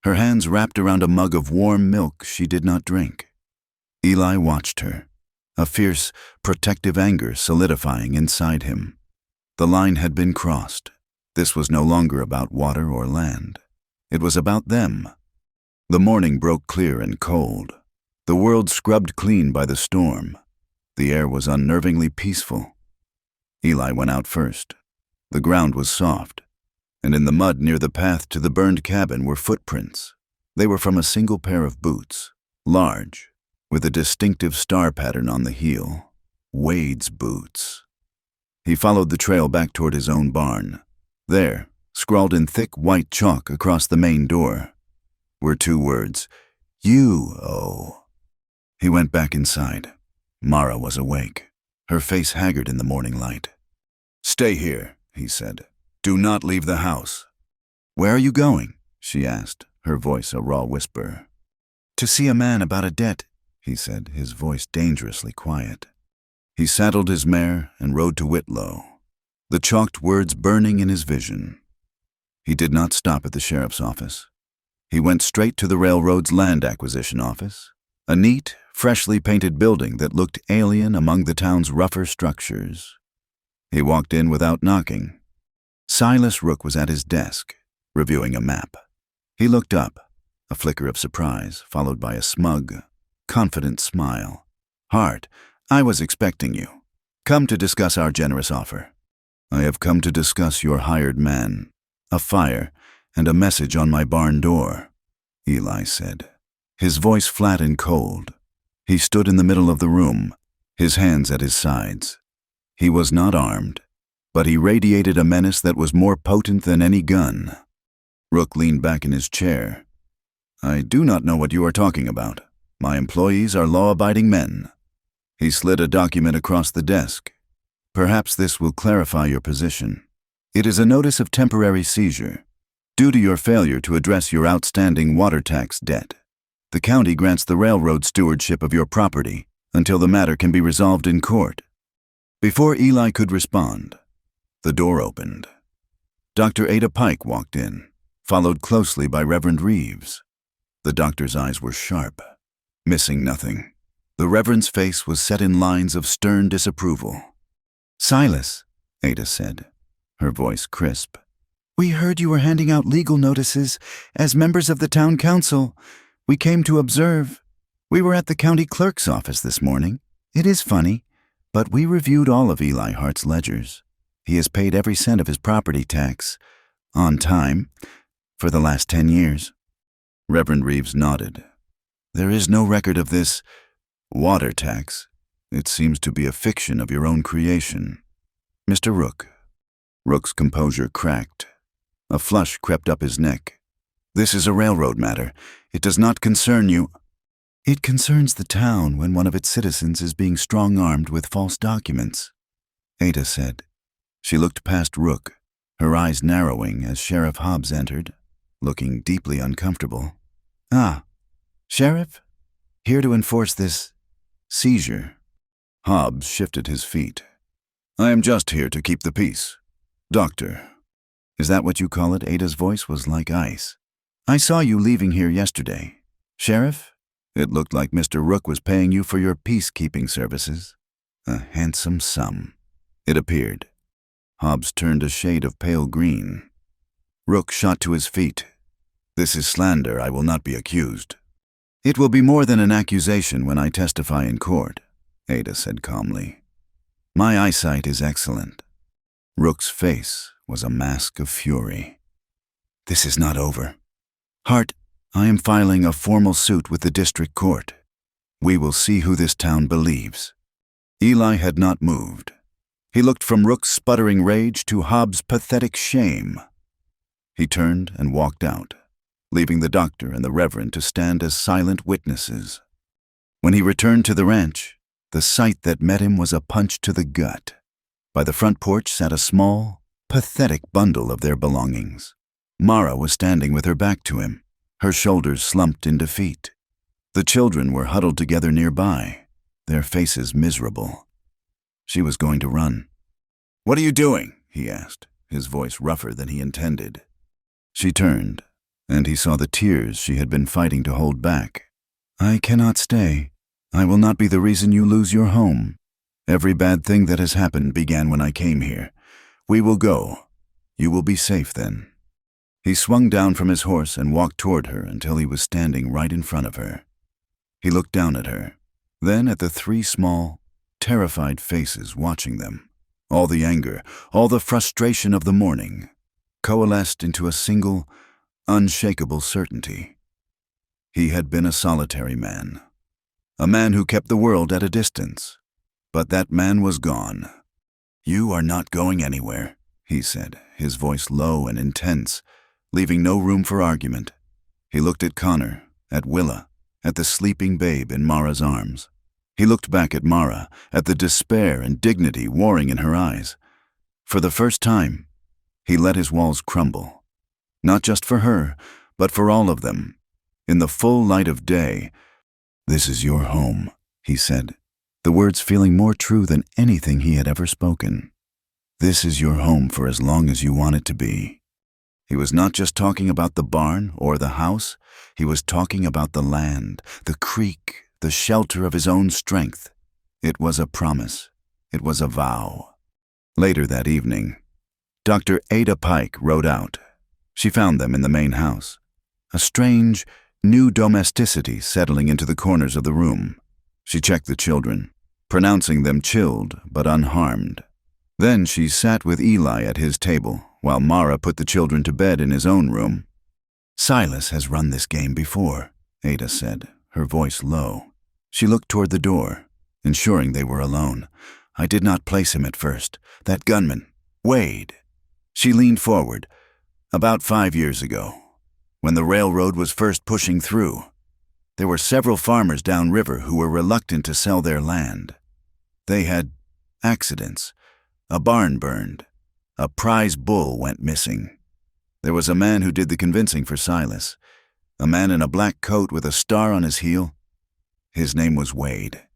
her hands wrapped around a mug of warm milk she did not drink. Eli watched her, a fierce, protective anger solidifying inside him. The line had been crossed. This was no longer about water or land. It was about them. The morning broke clear and cold, the world scrubbed clean by the storm. The air was unnervingly peaceful. Eli went out first. The ground was soft, and in the mud near the path to the burned cabin were footprints. They were from a single pair of boots, large, with a distinctive star pattern on the heel. Wade's boots. He followed the trail back toward his own barn. There, scrawled in thick white chalk across the main door, were 2 words, "U-O." He went back inside. Mara was awake, her face haggard in the morning light. "Stay here," he said. "Do not leave the house." "Where are you going?" she asked, her voice a raw whisper. "To see a man about a debt," he said, his voice dangerously quiet. He saddled his mare and rode to Whitlow, the chalked words burning in his vision. He did not stop at the sheriff's office. He went straight to the railroad's land acquisition office, a neat, freshly painted building that looked alien among the town's rougher structures. He walked in without knocking. Silas Rook was at his desk, reviewing a map. He looked up, a flicker of surprise, followed by a smug, confident smile. "Hart, I was expecting you. Come to discuss our generous offer." "I have come to discuss your hired man, a fire, and a message on my barn door," Eli said, his voice flat and cold. He stood in the middle of the room, his hands at his sides. He was not armed, but he radiated a menace that was more potent than any gun. Rook leaned back in his chair. "I do not know what you are talking about. My employees are law-abiding men." He slid a document across the desk. "Perhaps this will clarify your position. It is a notice of temporary seizure, due to your failure to address your outstanding water tax debt. The county grants the railroad stewardship of your property until the matter can be resolved in court." Before Eli could respond, the door opened. Dr. Ada Pike walked in, followed closely by Reverend Reeves. The doctor's eyes were sharp, missing nothing. The Reverend's face was set in lines of stern disapproval. "Silas," Ada said, her voice crisp, "we heard you were handing out legal notices as members of the town council. We came to observe. We were at the county clerk's office this morning. It is funny, but we reviewed all of Eli Hart's ledgers. He has paid every cent of his property tax, on time, for the last 10 years. Reverend Reeves nodded. There is no record of this water tax. It seems to be a fiction of your own creation. Mr. Rook. Rook's composure cracked. A flush crept up his neck. This is a railroad matter. It does not concern you. It concerns the town when one of its citizens is being strong-armed with false documents, Ada said. She looked past Rook, her eyes narrowing as Sheriff Hobbs entered, looking deeply uncomfortable. Ah, Sheriff? Here to enforce this seizure. Hobbs shifted his feet. I am just here to keep the peace. Doctor. Is that what you call it? Ada's voice was like ice. I saw you leaving here yesterday. Sheriff? It looked like Mr. Rook was paying you for your peacekeeping services. A handsome sum. It appeared. Hobbs turned a shade of pale green. Rook shot to his feet. This is slander. I will not be accused. It will be more than an accusation when I testify in court, Ada said calmly. My eyesight is excellent. Rook's face was a mask of fury. This is not over. Hart, I am filing a formal suit with the district court. We will see who this town believes. Eli had not moved. He looked from Rook's sputtering rage to Hobbs' pathetic shame. He turned and walked out, leaving the doctor and the reverend to stand as silent witnesses. When he returned to the ranch, the sight that met him was a punch to the gut. By the front porch sat a small, pathetic bundle of their belongings. Mara was standing with her back to him, her shoulders slumped in defeat. The children were huddled together nearby, their faces miserable. She was going to run. What are you doing? He asked, his voice rougher than he intended. She turned, and he saw the tears she had been fighting to hold back. I cannot stay. I will not be the reason you lose your home. Every bad thing that has happened began when I came here. We will go. You will be safe then. He swung down from his horse and walked toward her until he was standing right in front of her. He looked down at her, then at the three small, terrified faces watching them. All the anger, all the frustration of the morning, coalesced into a single, unshakable certainty. He had been a solitary man, a man who kept the world at a distance. But that man was gone. You are not going anywhere, he said, his voice low and intense, leaving no room for argument. He looked at Connor, at Willa, at the sleeping babe in Mara's arms. He looked back at Mara, at the despair and dignity warring in her eyes. For the first time, he let his walls crumble. Not just for her, but for all of them. In the full light of day, "This is your home," he said, the words feeling more true than anything he had ever spoken. This is your home for as long as you want it to be. He was not just talking about the barn or the house. He was talking about the land, the creek, the shelter of his own strength. It was a promise. It was a vow. Later that evening, Dr. Ada Pike rode out. She found them in the main house, a strange, new domesticity settling into the corners of the room. She checked the children, pronouncing them chilled but unharmed. Then she sat with Eli at his table, while Mara put the children to bed in his own room. Silas has run this game before, Ada said, her voice low. She looked toward the door, ensuring they were alone. I did not place him at first. That gunman, Wade. She leaned forward. About 5 years ago, when the railroad was first pushing through, there were several farmers downriver who were reluctant to sell their land. They had accidents. A barn burned. A prize bull went missing. There was a man who did the convincing for Silas, a man in a black coat with a star on his heel. His name was Wade.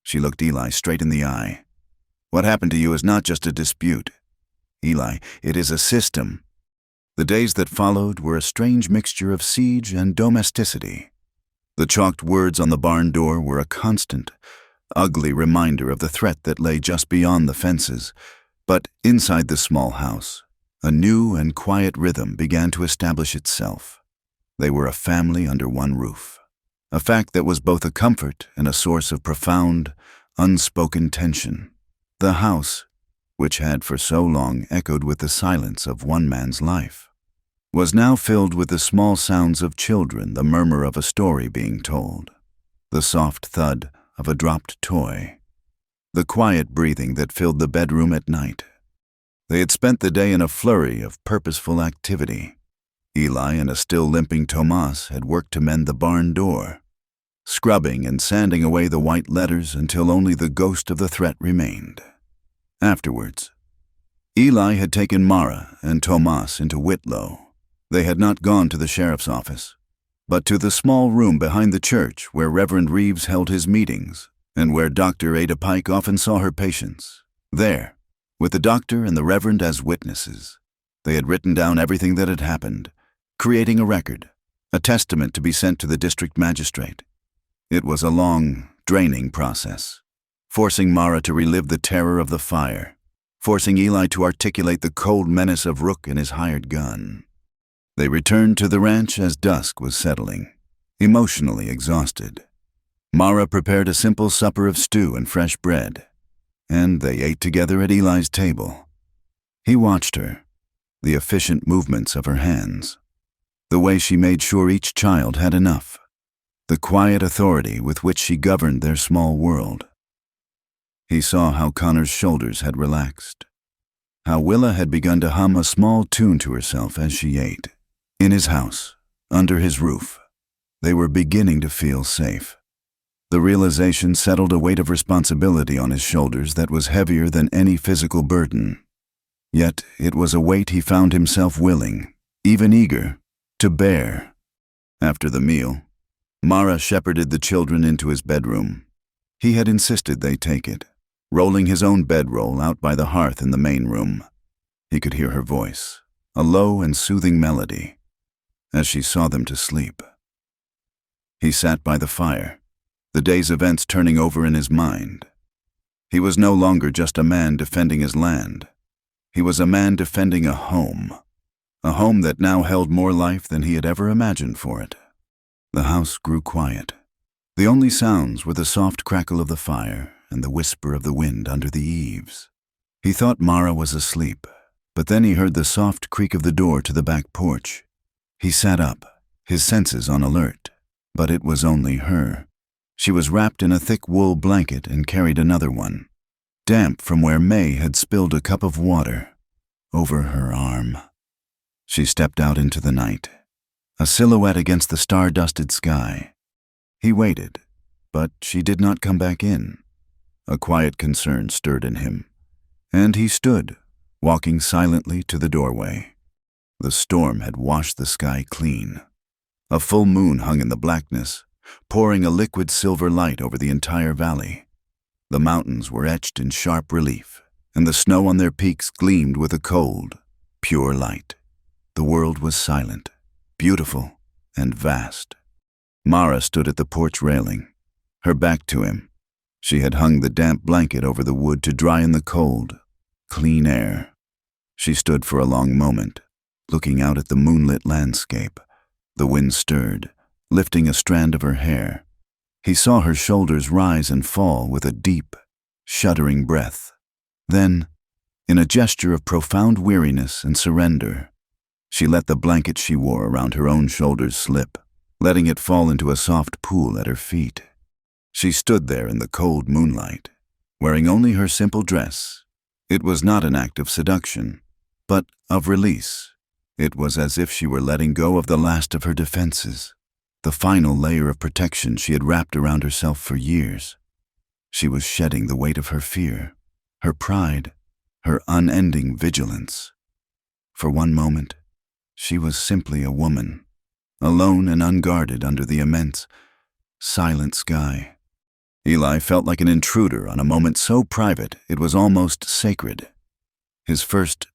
She looked Eli straight in the eye. What happened to you is not just a dispute. Eli, it is a system. The days that followed were a strange mixture of siege and domesticity. The chalked words on the barn door were a constant, ugly reminder of the threat that lay just beyond the fences. But inside the small house, a new and quiet rhythm began to establish itself. They were a family under one roof, a fact that was both a comfort and a source of profound, unspoken tension. The house, which had for so long echoed with the silence of one man's life, was now filled with the small sounds of children, the murmur of a story being told, the soft thud of a dropped toy, the quiet breathing that filled the bedroom at night. They had spent the day in a flurry of purposeful activity. Eli and a still limping Tomas had worked to mend the barn door, scrubbing and sanding away the white letters until only the ghost of the threat remained. Afterwards, Eli had taken Mara and Tomas into Whitlow. They had not gone to the sheriff's office, but to the small room behind the church where Reverend Reeves held his meetings and where Dr. Ada Pike often saw her patients. There, with the doctor and the Reverend as witnesses, they had written down everything that had happened, creating a record, a testament to be sent to the district magistrate. It was a long, draining process, forcing Mara to relive the terror of the fire, forcing Eli to articulate the cold menace of Rook and his hired gun. They returned to the ranch as dusk was settling, emotionally exhausted. Mara prepared a simple supper of stew and fresh bread, and they ate together at Eli's table. He watched her, the efficient movements of her hands, the way she made sure each child had enough, the quiet authority with which she governed their small world. He saw how Connor's shoulders had relaxed, how Willa had begun to hum a small tune to herself as she ate. In his house, under his roof, they were beginning to feel safe. The realization settled a weight of responsibility on his shoulders that was heavier than any physical burden. Yet it was a weight he found himself willing, even eager, to bear. After the meal, Mara shepherded the children into his bedroom. He had insisted they take it, rolling his own bedroll out by the hearth in the main room. He could hear her voice, a low and soothing melody, as she saw them to sleep. He sat by the fire, the day's events turning over in his mind. He was no longer just a man defending his land. He was a man defending a home that now held more life than he had ever imagined for it. The house grew quiet. The only sounds were the soft crackle of the fire and the whisper of the wind under the eaves. He thought Mara was asleep, but then he heard the soft creak of the door to the back porch. He sat up, his senses on alert, but it was only her. She was wrapped in a thick wool blanket and carried another one, damp from where May had spilled a cup of water over her arm. She stepped out into the night, a silhouette against the star-dusted sky. He waited, but she did not come back in. A quiet concern stirred in him, and he stood, walking silently to the doorway. The storm had washed the sky clean. A full moon hung in the blackness, pouring a liquid silver light over the entire valley. The mountains were etched in sharp relief, and the snow on their peaks gleamed with a cold, pure light. The world was silent, beautiful, and vast. Mara stood at the porch railing, her back to him. She had hung the damp blanket over the wood to dry in the cold, clean air. She stood for a long moment, looking out at the moonlit landscape. The wind stirred, lifting a strand of her hair. He saw her shoulders rise and fall with a deep, shuddering breath. Then, in a gesture of profound weariness and surrender, she let the blanket she wore around her own shoulders slip, letting it fall into a soft pool at her feet. She stood there in the cold moonlight, wearing only her simple dress. It was not an act of seduction, but of release. It was as if she were letting go of the last of her defenses, the final layer of protection she had wrapped around herself for years. She was shedding the weight of her fear, her pride, her unending vigilance. For one moment, she was simply a woman, alone and unguarded under the immense, silent sky. Eli felt like an intruder on a moment so private it was almost sacred. His first,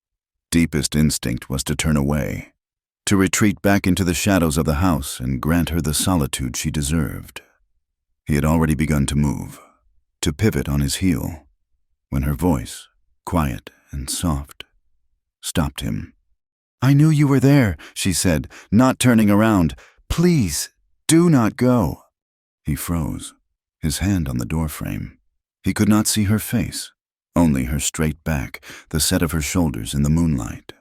deepest instinct was to turn away, to retreat back into the shadows of the house and grant her the solitude she deserved. He had already begun to move, to pivot on his heel, when her voice, quiet and soft, stopped him. "I knew you were there," she said, not turning around. "Please, do not go." He froze, his hand on the doorframe. He could not see her face, only her straight back, the set of her shoulders in the moonlight.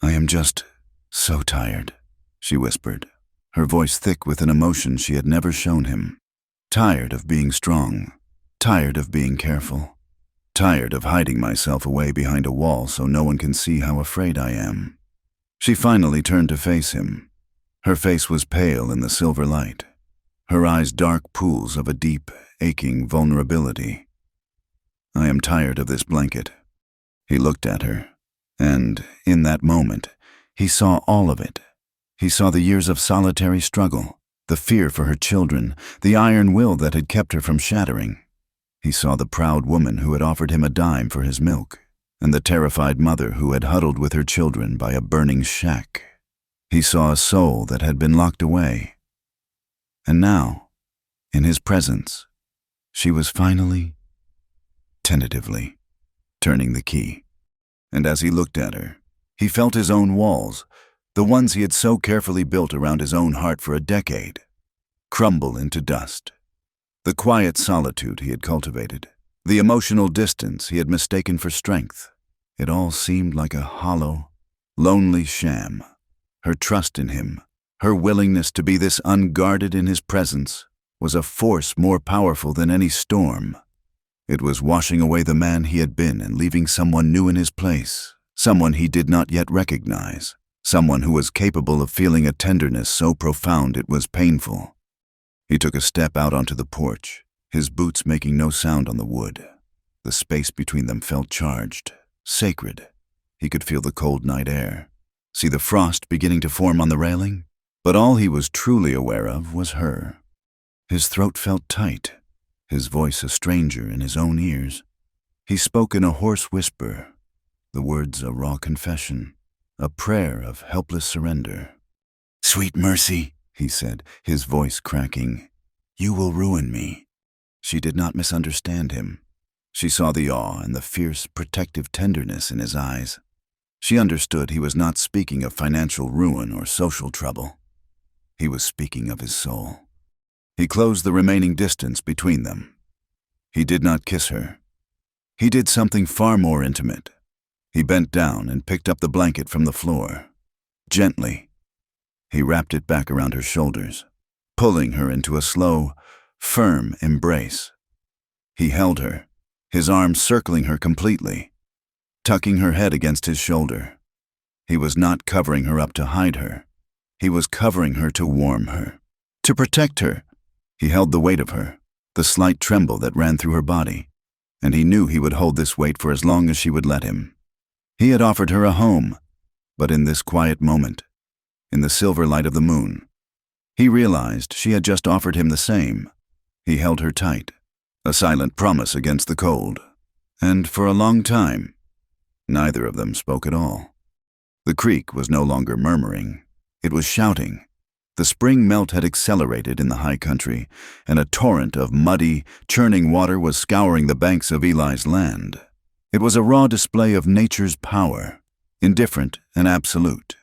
"I am just So tired, she whispered, her voice thick with an emotion she had never shown him. Tired of being strong, tired of being careful, tired of hiding myself away behind a wall so no one can see how afraid I am. She finally turned to face him. Her face was pale in the silver light, her eyes dark pools of a deep, aching vulnerability. I am tired of this blanket. He looked at her, and, in that moment, he saw all of it. He saw the years of solitary struggle, the fear for her children, the iron will that had kept her from shattering. He saw the proud woman who had offered him a dime for his milk, and the terrified mother who had huddled with her children by a burning shack. He saw a soul that had been locked away. And now, in his presence, she was finally, tentatively, turning the key. And as he looked at her, he felt his own walls, the ones he had so carefully built around his own heart for a decade, crumble into dust. The quiet solitude he had cultivated, the emotional distance he had mistaken for strength, it all seemed like a hollow, lonely sham. Her trust in him, her willingness to be this unguarded in his presence, was a force more powerful than any storm. It was washing away the man he had been and leaving someone new in his place, someone he did not yet recognize, someone who was capable of feeling a tenderness so profound it was painful. He took a step out onto the porch, his boots making no sound on the wood. The space between them felt charged, sacred. He could feel the cold night air, see the frost beginning to form on the railing, but all he was truly aware of was her. His throat felt tight, his voice a stranger in his own ears. He spoke in a hoarse whisper, the words a raw confession, a prayer of helpless surrender. "Sweet mercy," he said, his voice cracking, "you will ruin me." She did not misunderstand him. She saw the awe and the fierce, protective tenderness in his eyes. She understood he was not speaking of financial ruin or social trouble. He was speaking of his soul. He closed the remaining distance between them. He did not kiss her. He did something far more intimate. He bent down and picked up the blanket from the floor. Gently, he wrapped it back around her shoulders, pulling her into a slow, firm embrace. He held her, his arms circling her completely, tucking her head against his shoulder. He was not covering her up to hide her. He was covering her to warm her, to protect her. He held the weight of her, the slight tremble that ran through her body, and he knew he would hold this weight for as long as she would let him. He had offered her a home, but in this quiet moment, in the silver light of the moon, he realized she had just offered him the same. He held her tight, a silent promise against the cold, and for a long time, neither of them spoke at all. The creek was no longer murmuring, it was shouting. The spring melt had accelerated in the high country, and a torrent of muddy, churning water was scouring the banks of Eli's land. It was a raw display of nature's power, indifferent and absolute.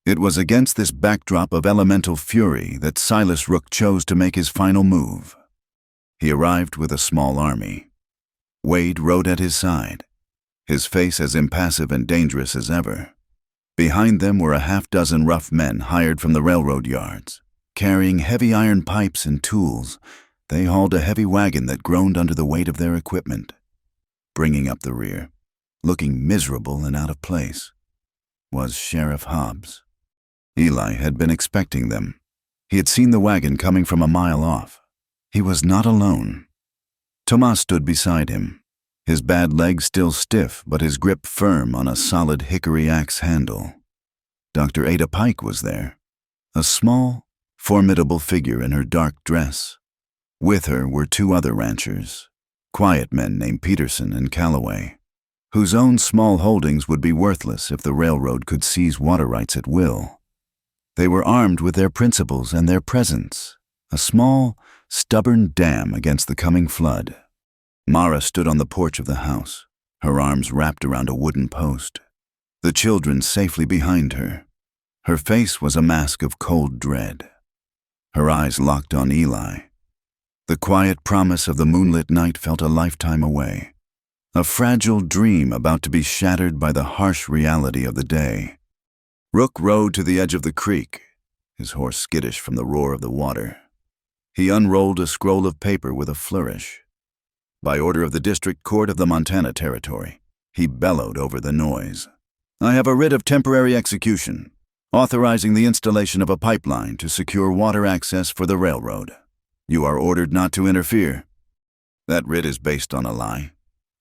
It was against this backdrop of elemental fury that Silas Rook chose to make his final move. He arrived with a small army. Wade rode at his side, his face as impassive and dangerous as ever. Behind them were a half-dozen rough men hired from the railroad yards. Carrying heavy iron pipes and tools, they hauled a heavy wagon that groaned under the weight of their equipment. Bringing up the rear, looking miserable and out of place, was Sheriff Hobbs. Eli had been expecting them. He had seen the wagon coming from a mile off. He was not alone. Tomas stood beside him, his bad leg still stiff but his grip firm on a solid hickory axe handle. Dr. Ada Pike was there, a small, formidable figure in her dark dress. With her were two other ranchers, quiet men named Peterson and Calloway, whose own small holdings would be worthless if the railroad could seize water rights at will. They were armed with their principles and their presence, a small, stubborn dam against the coming flood. Mara stood on the porch of the house, her arms wrapped around a wooden post, the children safely behind her. Her face was a mask of cold dread. Her eyes locked on Eli. The quiet promise of the moonlit night felt a lifetime away, a fragile dream about to be shattered by the harsh reality of the day. Rook rode to the edge of the creek, his horse skittish from the roar of the water. He unrolled a scroll of paper with a flourish. By order of the District Court of the Montana Territory, he bellowed over the noise. I have a writ of temporary execution, authorizing the installation of a pipeline to secure water access for the railroad. You are ordered not to interfere. That writ is based on a lie.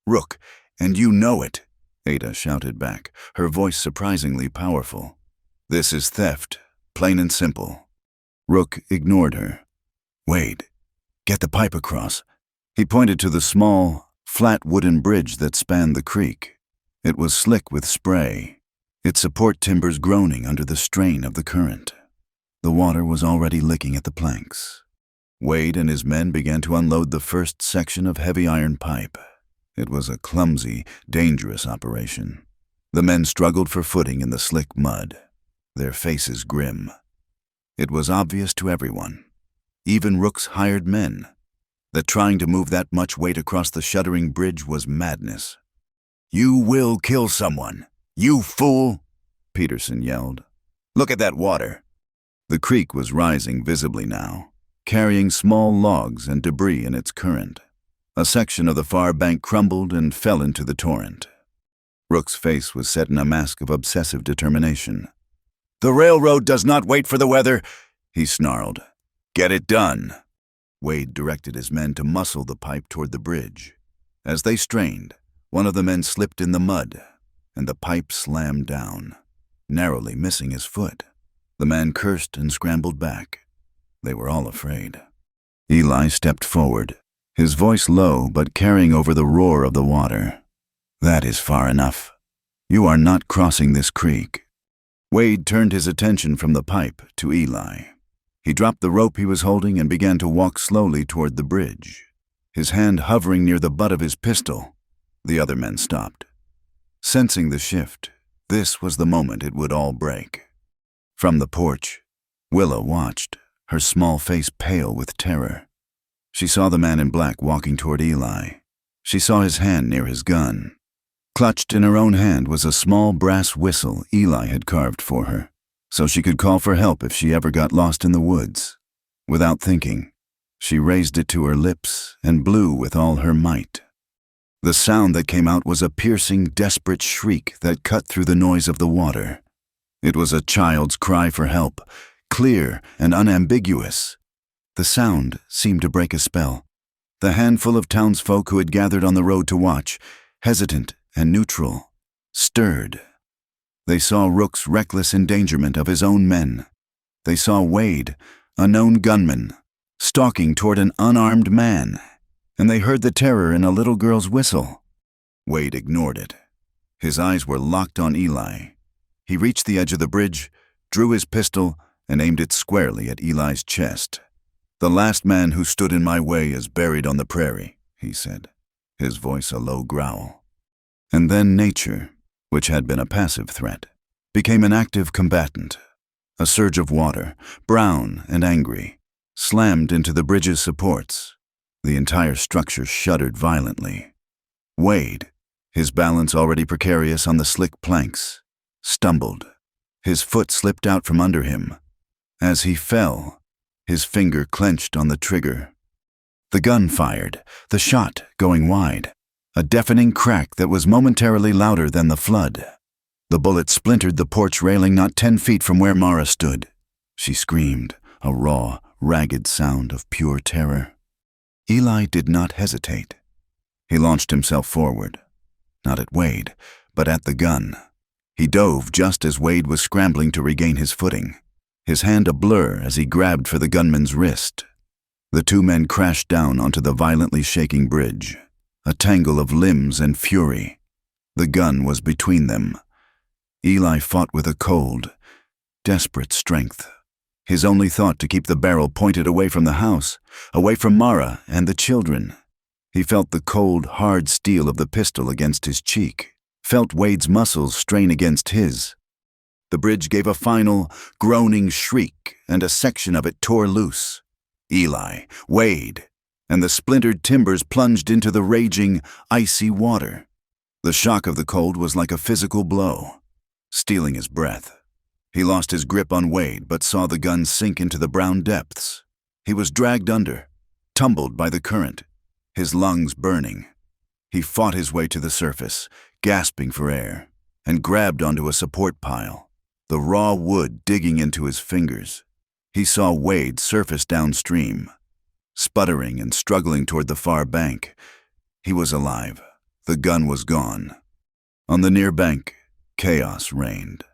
Rook, and you know it, Ada shouted back, her voice surprisingly powerful. This is theft, plain and simple. Rook ignored her. Wade, get the pipe across. He pointed to the small, flat wooden bridge that spanned the creek. It was slick with spray, its support timbers groaning under the strain of the current. The water was already licking at the planks. Wade and his men began to unload the first section of heavy iron pipe. It was a clumsy, dangerous operation. The men struggled for footing in the slick mud, their faces grim. It was obvious to everyone, even Rook's hired men, that trying to move that much weight across the shuddering bridge was madness. You will kill someone, you fool, Peterson yelled. Look at that water. The creek was rising visibly now, carrying small logs and debris in its current. A section of the far bank crumbled and fell into the torrent. Rook's face was set in a mask of obsessive determination. The railroad does not wait for the weather, he snarled. Get it done. Wade directed his men to muscle the pipe toward the bridge. As they strained, one of the men slipped in the mud, and the pipe slammed down, narrowly missing his foot. The man cursed and scrambled back. They were all afraid. Eli stepped forward, his voice low but carrying over the roar of the water. That is far enough. You are not crossing this creek. Wade turned his attention from the pipe to Eli. He dropped the rope he was holding and began to walk slowly toward the bridge, his hand hovering near the butt of his pistol. The other men stopped. Sensing the shift, this was the moment it would all break. From the porch, Willa watched, her small face pale with terror. She saw the man in black walking toward Eli. She saw his hand near his gun. Clutched in her own hand was a small brass whistle Eli had carved for her, so she could call for help if she ever got lost in the woods. Without thinking, she raised it to her lips and blew with all her might. The sound that came out was a piercing, desperate shriek that cut through the noise of the water. It was a child's cry for help, clear and unambiguous. The sound seemed to break a spell. The handful of townsfolk who had gathered on the road to watch, hesitant and neutral, stirred. They saw Rook's reckless endangerment of his own men. They saw Wade, a known gunman, stalking toward an unarmed man, and they heard the terror in a little girl's whistle. Wade ignored it. His eyes were locked on Eli. He reached the edge of the bridge, drew his pistol, and aimed it squarely at Eli's chest. The last man who stood in my way is buried on the prairie, he said, his voice a low growl. And then nature, which had been a passive threat, became an active combatant. A surge of water, brown and angry, slammed into the bridge's supports. The entire structure shuddered violently. Wade, his balance already precarious on the slick planks, stumbled. His foot slipped out from under him. As he fell, his finger clenched on the trigger. The gun fired, the shot going wide, a deafening crack that was momentarily louder than the flood. The bullet splintered the porch railing not 10 feet from where Mara stood. She screamed, a raw, ragged sound of pure terror. Eli did not hesitate. He launched himself forward, not at Wade, but at the gun. He dove just as Wade was scrambling to regain his footing, his hand a blur as he grabbed for the gunman's wrist. The two men crashed down onto the violently shaking bridge, a tangle of limbs and fury. The gun was between them. Eli fought with a cold, desperate strength, his only thought to keep the barrel pointed away from the house, away from Mara and the children. He felt the cold, hard steel of the pistol against his cheek, felt Wade's muscles strain against his. The bridge gave a final, groaning shriek, and a section of it tore loose. Eli, Wade, and the splintered timbers plunged into the raging, icy water. The shock of the cold was like a physical blow, stealing his breath. He lost his grip on Wade, but saw the gun sink into the brown depths. He was dragged under, tumbled by the current, his lungs burning. He fought his way to the surface, gasping for air, and grabbed onto a support pile, the raw wood digging into his fingers. He saw Wade surface downstream, sputtering and struggling toward the far bank. He was alive. The gun was gone. On the near bank, chaos reigned.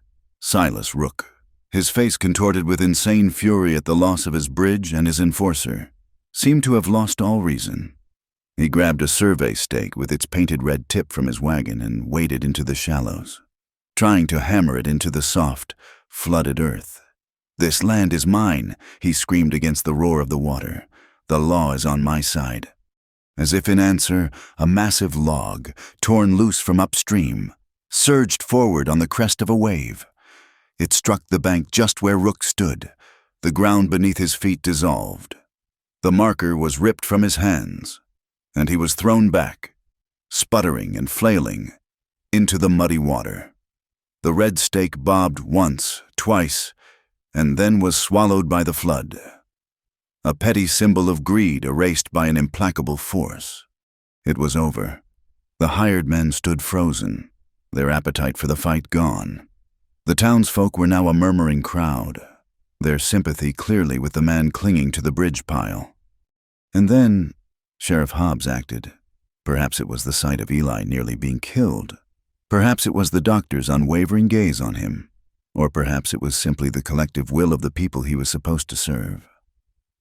Silas Rook, his face contorted with insane fury at the loss of his bridge and his enforcer, seemed to have lost all reason. He grabbed a survey stake with its painted red tip from his wagon and waded into the shallows, trying to hammer it into the soft, flooded earth. "This land is mine," he screamed against the roar of the water. "The law is on my side." As if in answer, a massive log, torn loose from upstream, surged forward on the crest of a wave. It struck the bank just where Rook stood. The ground beneath his feet dissolved. The marker was ripped from his hands, and he was thrown back, sputtering and flailing, into the muddy water. The red stake bobbed once, twice, and then was swallowed by the flood. A petty symbol of greed erased by an implacable force. It was over. The hired men stood frozen, their appetite for the fight gone. The townsfolk were now a murmuring crowd, their sympathy clearly with the man clinging to the bridge pile. And then Sheriff Hobbs acted. Perhaps it was the sight of Eli nearly being killed. Perhaps it was the doctor's unwavering gaze on him. Or perhaps it was simply the collective will of the people he was supposed to serve.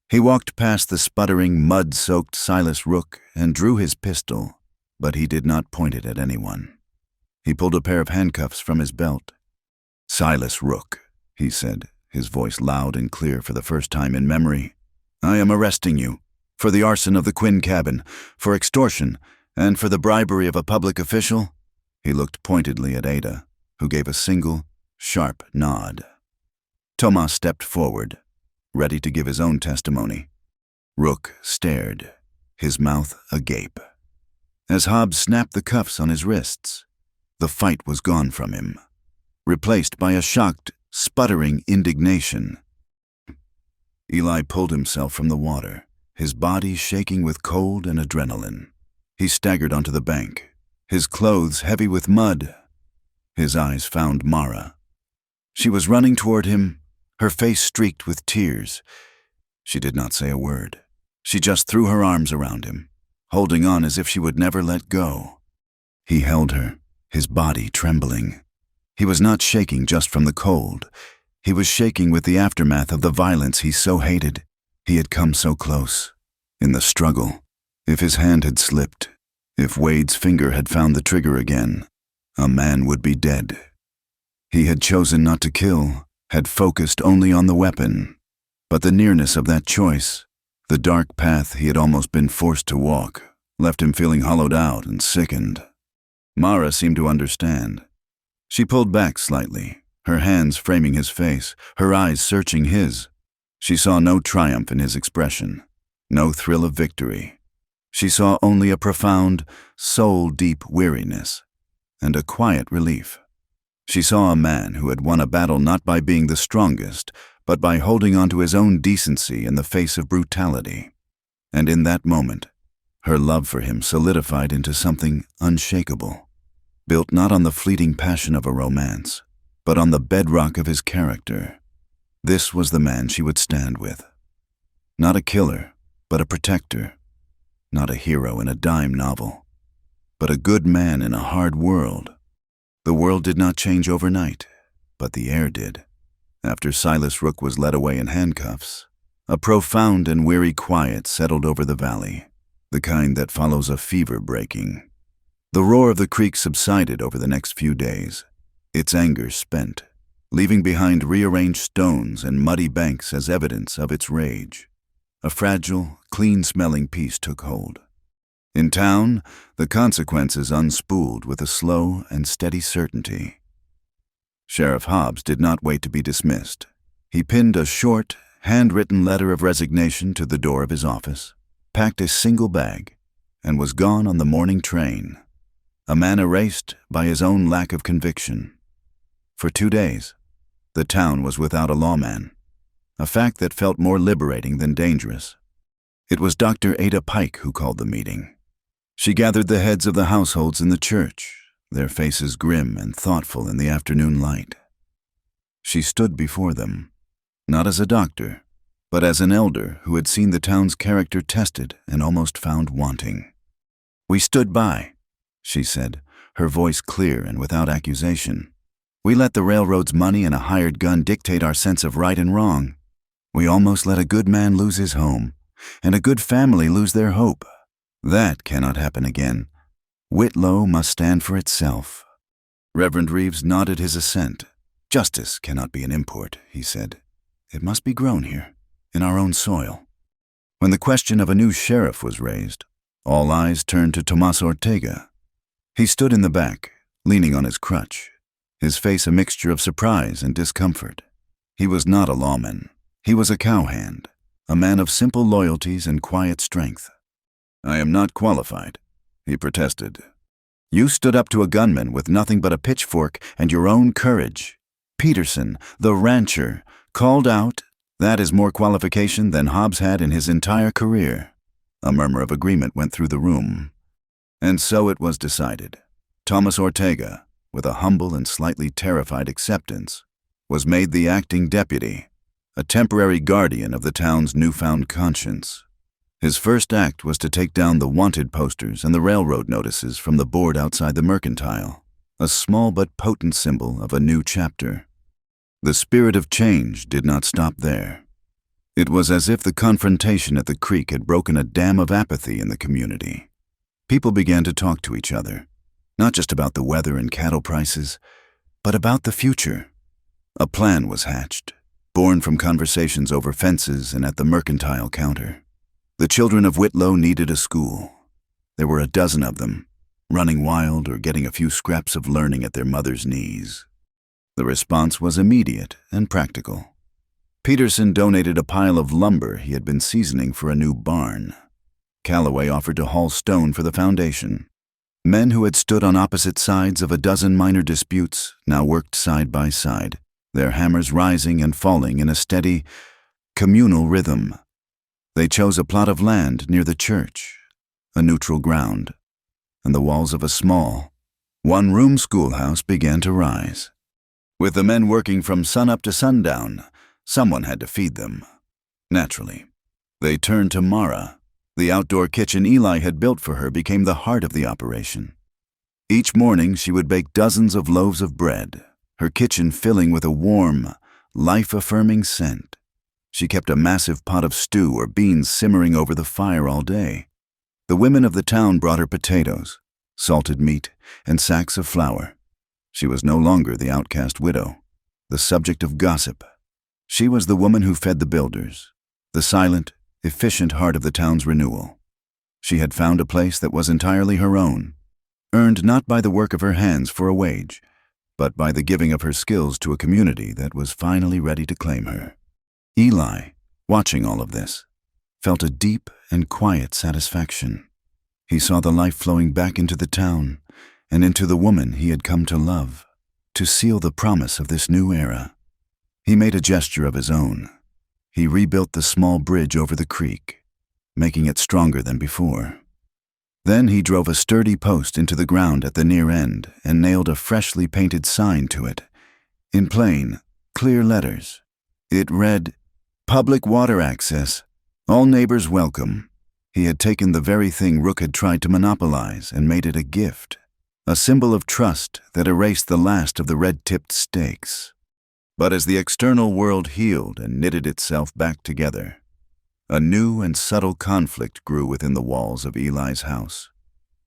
He walked past the sputtering, mud-soaked Silas Rook and drew his pistol, but he did not point it at anyone. He pulled a pair of handcuffs from his belt. "Silas Rook," he said, his voice loud and clear for the first time in memory. "I am arresting you for the arson of the Quinn cabin, for extortion, and for the bribery of a public official." He looked pointedly at Ada, who gave a single, sharp nod. Tomas stepped forward, ready to give his own testimony. Rook stared, his mouth agape. As Hobbs snapped the cuffs on his wrists, the fight was gone from him, replaced by a shocked, sputtering indignation. Eli pulled himself from the water, his body shaking with cold and adrenaline. He staggered onto the bank, his clothes heavy with mud. His eyes found Mara. She was running toward him, her face streaked with tears. She did not say a word. She just threw her arms around him, holding on as if she would never let go. He held her, his body trembling. He was not shaking just from the cold. He was shaking with the aftermath of the violence he so hated. He had come so close. In the struggle, if his hand had slipped, if Wade's finger had found the trigger again, a man would be dead. He had chosen not to kill, had focused only on the weapon. But the nearness of that choice, the dark path he had almost been forced to walk, left him feeling hollowed out and sickened. Mara seemed to understand. She pulled back slightly, her hands framing his face, her eyes searching his. She saw no triumph in his expression, no thrill of victory. She saw only a profound, soul-deep weariness and a quiet relief. She saw a man who had won a battle not by being the strongest, but by holding on to his own decency in the face of brutality. And in that moment, her love for him solidified into something unshakable, built not on the fleeting passion of a romance, but on the bedrock of his character. This was the man she would stand with. Not a killer, but a protector. Not a hero in a dime novel, but a good man in a hard world. The world did not change overnight, but the air did. After Silas Rook was led away in handcuffs, a profound and weary quiet settled over the valley, the kind that follows a fever breaking. The roar of the creek subsided over the next few days, its anger spent, leaving behind rearranged stones and muddy banks as evidence of its rage. A fragile, clean-smelling peace took hold. In town, the consequences unspooled with a slow and steady certainty. Sheriff Hobbs did not wait to be dismissed. He pinned a short, handwritten letter of resignation to the door of his office, packed a single bag, and was gone on the morning train, a man erased by his own lack of conviction. For 2 days, The town was without a lawman, a fact that felt more liberating than dangerous. It was Dr. Ada Pike who called the meeting. She gathered the heads of the households in the church, their faces grim and thoughtful in the afternoon light. She stood before them, not as a doctor, but as an elder who had seen the town's character tested and almost found wanting. "We stood by," she said, her voice clear and without accusation. "We let the railroad's money and a hired gun dictate our sense of right and wrong. We almost let a good man lose his home, and a good family lose their hope. That cannot happen again. Whitlow must stand for itself." Reverend Reeves nodded his assent. "Justice cannot be an import," he said. "It must be grown here, in our own soil." When the question of a new sheriff was raised, all eyes turned to Tomas Ortega. He stood in the back, leaning on his crutch, his face a mixture of surprise and discomfort. He was not a lawman. He was a cowhand, a man of simple loyalties and quiet strength. "I am not qualified," he protested. "You stood up to a gunman with nothing but a pitchfork and your own courage. Peterson, the rancher, called out. That is more qualification than Hobbs had in his entire career." A murmur of agreement went through the room. And so it was decided. Thomas Ortega, with a humble and slightly terrified acceptance, was made the acting deputy, a temporary guardian of the town's newfound conscience. His first act was to take down the wanted posters and the railroad notices from the board outside the Mercantile, a small but potent symbol of a new chapter. The spirit of change did not stop there. It was as if the confrontation at the creek had broken a dam of apathy in the community. People began to talk to each other, not just about the weather and cattle prices, but about the future. A plan was hatched, born from conversations over fences and at the Mercantile counter. The children of Whitlow needed a school. There were a dozen of them, running wild or getting a few scraps of learning at their mother's knees. The response was immediate and practical. Peterson donated a pile of lumber he had been seasoning for a new barn. Calloway offered to haul stone for the foundation. Men who had stood on opposite sides of a dozen minor disputes now worked side by side, their hammers rising and falling in a steady, communal rhythm. They chose a plot of land near the church, a neutral ground, and the walls of a small, one-room schoolhouse began to rise. With the men working from sunup to sundown, someone had to feed them. Naturally, they turned to Mara. The outdoor kitchen Eli had built for her became the heart of the operation. Each morning she would bake dozens of loaves of bread, her kitchen filling with a warm, life-affirming scent. She kept a massive pot of stew or beans simmering over the fire all day. The women of the town brought her potatoes, salted meat, and sacks of flour. She was no longer the outcast widow, the subject of gossip. She was the woman who fed the builders, the silent, efficient heart of the town's renewal. She had found a place that was entirely her own, earned not by the work of her hands for a wage, but by the giving of her skills to a community that was finally ready to claim her. Eli, watching all of this, felt a deep and quiet satisfaction. He saw the life flowing back into the town and into the woman he had come to love, to seal the promise of this new era. He made a gesture of his own. He rebuilt the small bridge over the creek, making it stronger than before. Then he drove a sturdy post into the ground at the near end and nailed a freshly painted sign to it. In plain, clear letters, it read, "Public water access. All neighbors welcome." He had taken the very thing Rook had tried to monopolize and made it a gift, a symbol of trust that erased the last of the red-tipped stakes. But as the external world healed and knitted itself back together, a new and subtle conflict grew within the walls of Eli's house.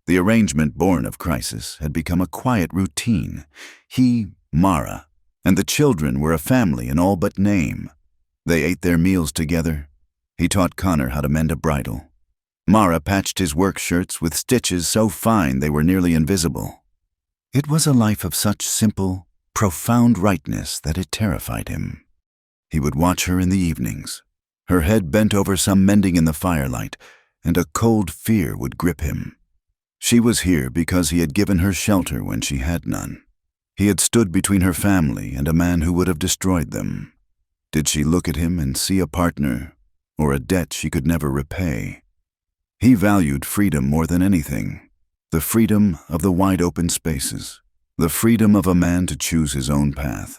The arrangement born of crisis had become a quiet routine. He, Mara, and the children were a family in all but name. They ate their meals together. He taught Connor how to mend a bridle. Mara patched his work shirts with stitches so fine they were nearly invisible. It was a life of such simple, profound rightness that it terrified him. He would watch her in the evenings, her head bent over some mending in the firelight, and a cold fear would grip him. She was here because he had given her shelter when she had none. He had stood between her family and a man who would have destroyed them. Did she look at him and see a partner, or a debt she could never repay? He valued freedom more than anything, the freedom of the wide-open spaces, the freedom of a man to choose his own path.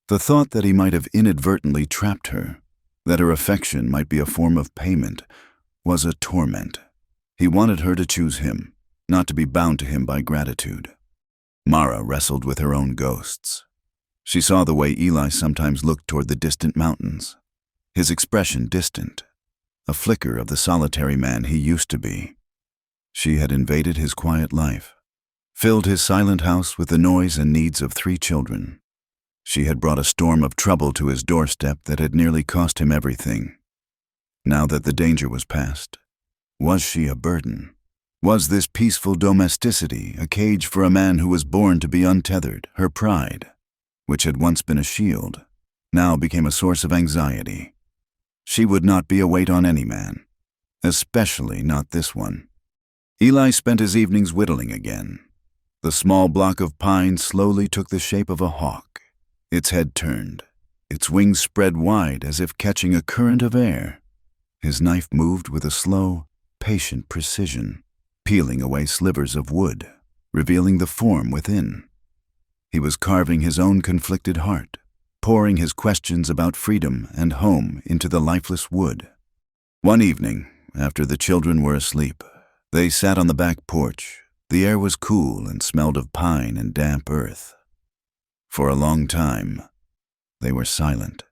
The thought that he might have inadvertently trapped her, that her affection might be a form of payment, was a torment. He wanted her to choose him, not to be bound to him by gratitude. Mara wrestled with her own ghosts. She saw the way Eli sometimes looked toward the distant mountains, his expression distant, a flicker of the solitary man he used to be. She had invaded his quiet life, filled his silent house with the noise and needs of 3 children. She had brought a storm of trouble to his doorstep that had nearly cost him everything. Now that the danger was past, was she a burden? Was this peaceful domesticity a cage for a man who was born to be untethered? Her pride, which had once been a shield, now became a source of anxiety. She would not be a weight on any man, especially not this one. Eli spent his evenings whittling again. The small block of pine slowly took the shape of a hawk. Its head turned, its wings spread wide as if catching a current of air. His knife moved with a slow, patient precision, peeling away slivers of wood, revealing the form within. He was carving his own conflicted heart, pouring his questions about freedom and home into the lifeless wood. One evening, after the children were asleep, they sat on the back porch. The air was cool and smelled of pine and damp earth. For a long time, they were silent,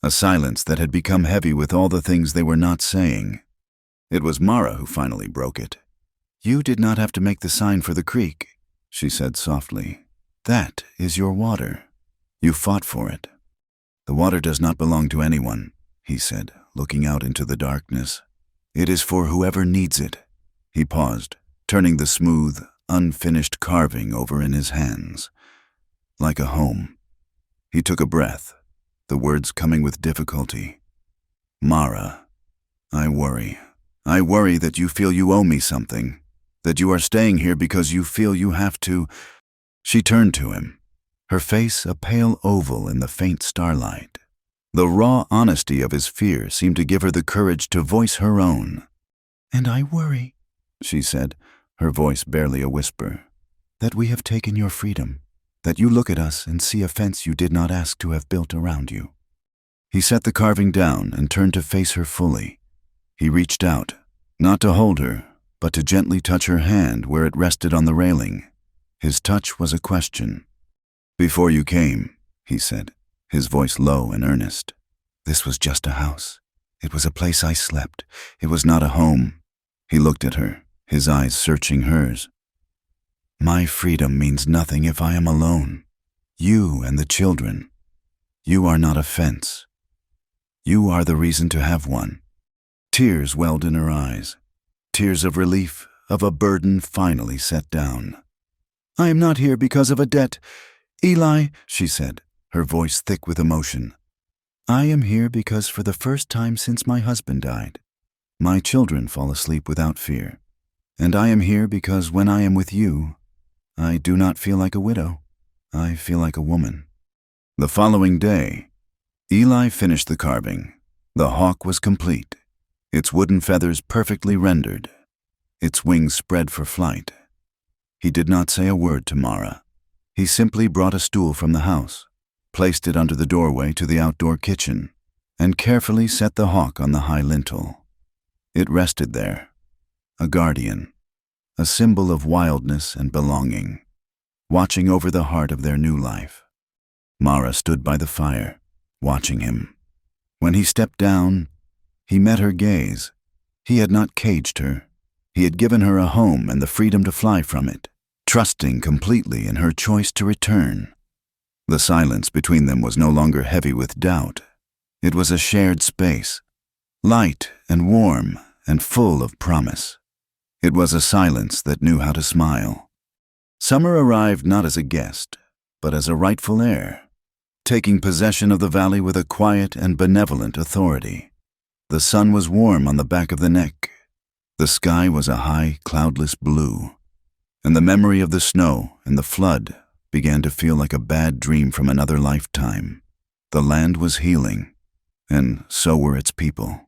a silence that had become heavy with all the things they were not saying. It was Mara who finally broke it. "You did not have to make the sign for the creek," she said softly. "That is your water. You fought for it." "The water does not belong to anyone," he said, looking out into the darkness. "It is for whoever needs it." He paused, turning the smooth, unfinished carving over in his hands. Like a home. He took a breath, the words coming with difficulty. "Mara, I worry. I worry that you feel you owe me something, that you are staying here because you feel you have to." She turned to him, her face a pale oval in the faint starlight. The raw honesty of his fear seemed to give her the courage to voice her own. "And I worry," she said, her voice barely a whisper, "that we have taken your freedom, that you look at us and see a fence you did not ask to have built around you." He set the carving down and turned to face her fully. He reached out, not to hold her, but to gently touch her hand where it rested on the railing. His touch was a question. "Before you came," he said, his voice low and earnest, "this was just a house. It was a place I slept. It was not a home." He looked at her, his eyes searching hers. "My freedom means nothing if I am alone. You and the children. You are not a fence. You are the reason to have one." Tears welled in her eyes, tears of relief, of a burden finally set down. "I am not here because of a debt, Eli," she said, her voice thick with emotion. "I am here because for the first time since my husband died, my children fall asleep without fear. And I am here because when I am with you, I do not feel like a widow. I feel like a woman." The following day, Eli finished the carving. The hawk was complete, its wooden feathers perfectly rendered, its wings spread for flight. He did not say a word to Mara. He simply brought a stool from the house, placed it under the doorway to the outdoor kitchen, and carefully set the hawk on the high lintel. It rested there, a guardian, a symbol of wildness and belonging, watching over the heart of their new life. Mara stood by the fire, watching him. When he stepped down, he met her gaze. He had not caged her. He had given her a home and the freedom to fly from it, trusting completely in her choice to return. The silence between them was no longer heavy with doubt. It was a shared space, light and warm and full of promise. It was a silence that knew how to smile. Summer arrived not as a guest, but as a rightful heir, taking possession of the valley with a quiet and benevolent authority. The sun was warm on the back of the neck. The sky was a high, cloudless blue, and the memory of the snow and the flood began to feel like a bad dream from another lifetime. The land was healing, and so were its people.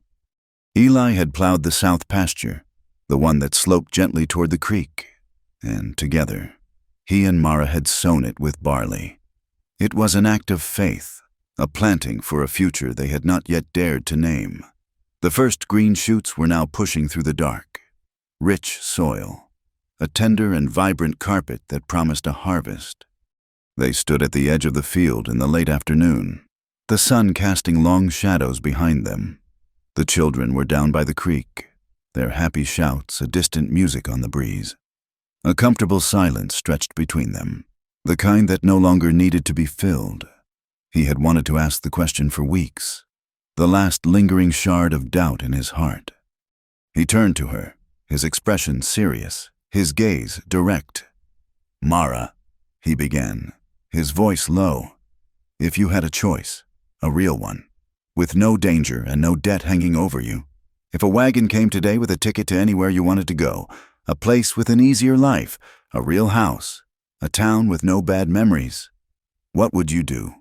Eli had plowed the south pasture, the one that sloped gently toward the creek, and together, he and Mara had sown it with barley. It was an act of faith, a planting for a future they had not yet dared to name. The first green shoots were now pushing through the dark. Rich soil, a tender and vibrant carpet that promised a harvest. They stood at the edge of the field in the late afternoon, the sun casting long shadows behind them. The children were down by the creek, their happy shouts a distant music on the breeze. A comfortable silence stretched between them, the kind that no longer needed to be filled. He had wanted to ask the question for weeks, the last lingering shard of doubt in his heart. He turned to her, his expression serious, his gaze direct. "Mara," he began, his voice low, "if you had a choice, a real one, with no danger and no debt hanging over you, if a wagon came today with a ticket to anywhere you wanted to go, a place with an easier life, a real house, a town with no bad memories, what would you do?"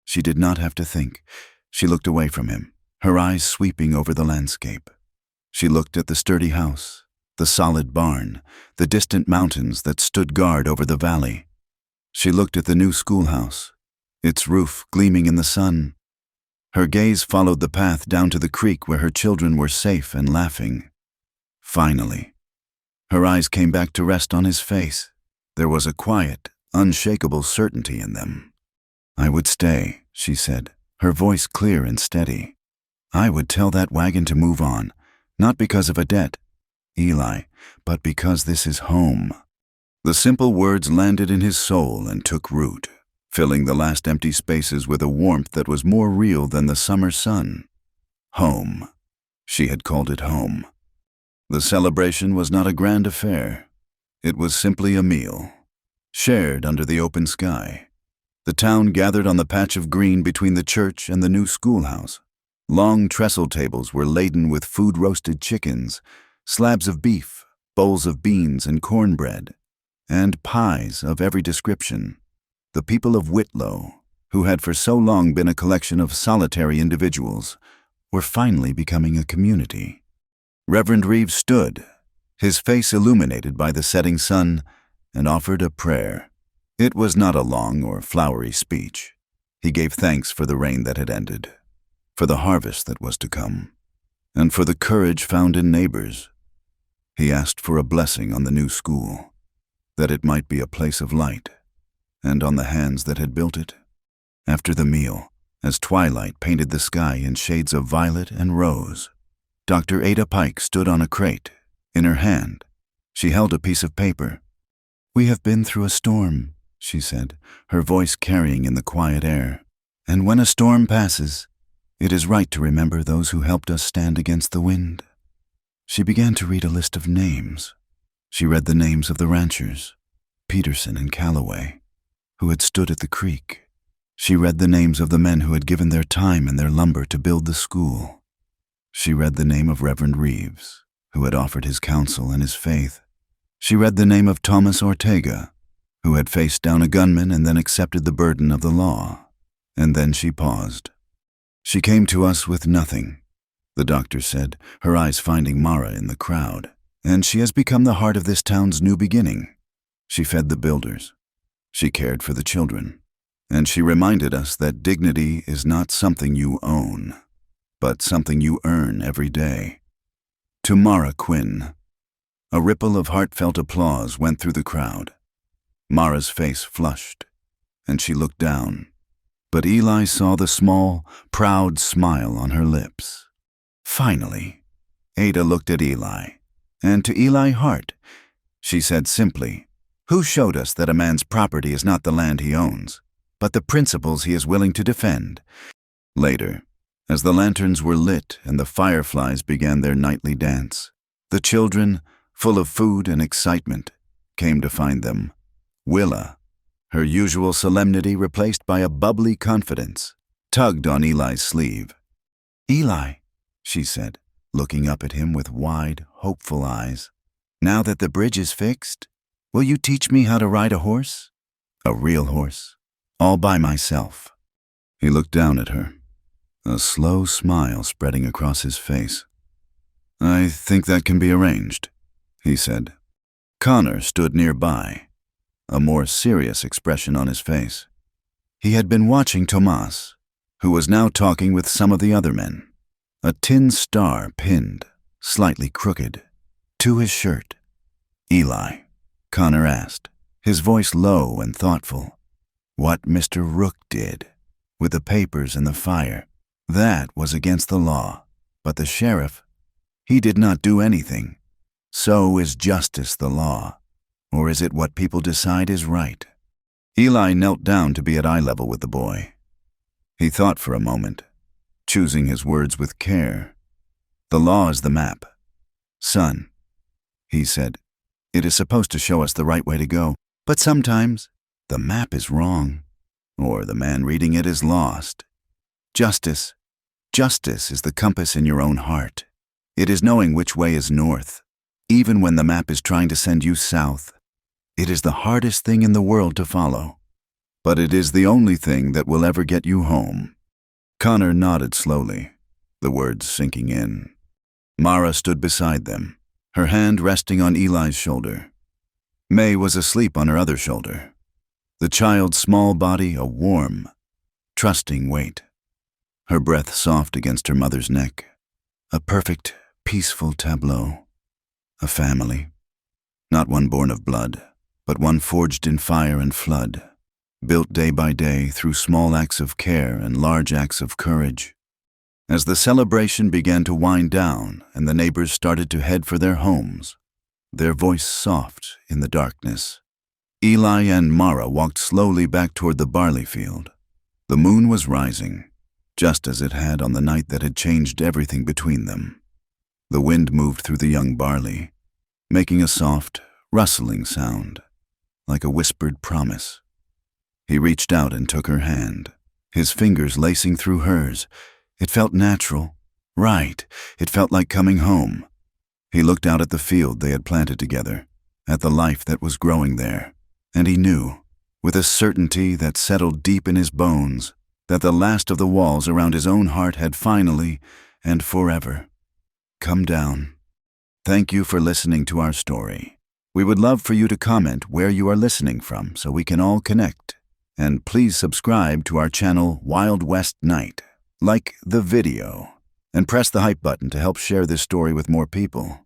She did not have to think. She looked away from him, her eyes sweeping over the landscape. She looked at the sturdy house, the solid barn, the distant mountains that stood guard over the valley. She looked at the new schoolhouse, its roof gleaming in the sun. Her gaze followed the path down to the creek where her children were safe and laughing. Finally, her eyes came back to rest on his face. There was a quiet, unshakable certainty in them. "I would stay," she said, her voice clear and steady. "I would tell that wagon to move on, not because of a debt, Eli, but because this is home." The simple words landed in his soul and took root, filling the last empty spaces with a warmth that was more real than the summer sun. Home. She had called it home. The celebration was not a grand affair. It was simply a meal, shared under the open sky. The town gathered on the patch of green between the church and the new schoolhouse. Long trestle tables were laden with food-roasted chickens, slabs of beef, bowls of beans and cornbread, and pies of every description. The people of Whitlow, who had for so long been a collection of solitary individuals, were finally becoming a community. Reverend Reeves stood, his face illuminated by the setting sun, and offered a prayer. It was not a long or flowery speech. He gave thanks for the rain that had ended, for the harvest that was to come, and for the courage found in neighbors. He asked for a blessing on the new school, that it might be a place of light, and on the hands that had built it. After the meal, as twilight painted the sky in shades of violet and rose, Dr. Ada Pike stood on a crate. In her hand, she held a piece of paper. "We have been through a storm," she said, her voice carrying in the quiet air. "And when a storm passes, it is right to remember those who helped us stand against the wind." She began to read a list of names. She read the names of the ranchers, Peterson and Calloway, who had stood at the creek. She read the names of the men who had given their time and their lumber to build the school. She read the name of Reverend Reeves, who had offered his counsel and his faith. She read the name of Thomas Ortega, who had faced down a gunman and then accepted the burden of the law. And then she paused. "She came to us with nothing," the doctor said, her eyes finding Mara in the crowd. "And she has become the heart of this town's new beginning. She fed the builders. She cared for the children. And she reminded us that dignity is not something you own, but something you earn every day." To Mara Quinn. A ripple of heartfelt applause went through the crowd. Mara's face flushed, and she looked down, but Eli saw the small, proud smile on her lips. Finally, Ada looked at Eli, and to Eli Hart, she said simply, "Who showed us that a man's property is not the land he owns, but the principles he is willing to defend?" Later, as the lanterns were lit and the fireflies began their nightly dance, the children, full of food and excitement, came to find them. Willa, her usual solemnity replaced by a bubbly confidence, tugged on Eli's sleeve. "Eli," she said, looking up at him with wide, hopeful eyes, "now that the bridge is fixed, will you teach me how to ride a horse?" A real horse? All by myself. He looked down at her, a slow smile spreading across his face. I think that can be arranged, he said. Connor stood nearby, a more serious expression on his face. He had been watching Tomas, who was now talking with some of the other men. A tin star pinned, slightly crooked, to his shirt. Eli, Connor asked, his voice low and thoughtful. What Mr. Rook did, with the papers and the fire, that was against the law. But the sheriff, he did not do anything. So is justice the law? Or is it what people decide is right? Eli knelt down to be at eye level with the boy. He thought for a moment, choosing his words with care. The law is the map. Son, he said, it is supposed to show us the right way to go, but sometimes the map is wrong, or the man reading it is lost. Justice is the compass in your own heart. It is knowing which way is north, even when the map is trying to send you south. It is the hardest thing in the world to follow, but it is the only thing that will ever get you home. Connor nodded slowly, the words sinking in. Mara stood beside them, her hand resting on Eli's shoulder. May was asleep on her other shoulder, the child's small body a warm, trusting weight, her breath soft against her mother's neck. A perfect, peaceful tableau. A family, not one born of blood, but one forged in fire and flood, built day by day through small acts of care and large acts of courage. As the celebration began to wind down and the neighbors started to head for their homes, their voice soft in the darkness, Eli and Mara walked slowly back toward the barley field. The moon was rising, just as it had on the night that had changed everything between them. The wind moved through the young barley, making a soft, rustling sound, like a whispered promise. He reached out and took her hand, his fingers lacing through hers. It felt natural, right. It felt like coming home. He looked out at the field they had planted together, at the life that was growing there, and he knew, with a certainty that settled deep in his bones, that the last of the walls around his own heart had finally, and forever, come down. Thank you for listening to our story. We would love for you to comment where you are listening from so we can all connect. And please subscribe to our channel Wild West Night. Like the video and press the hype button to help share this story with more people.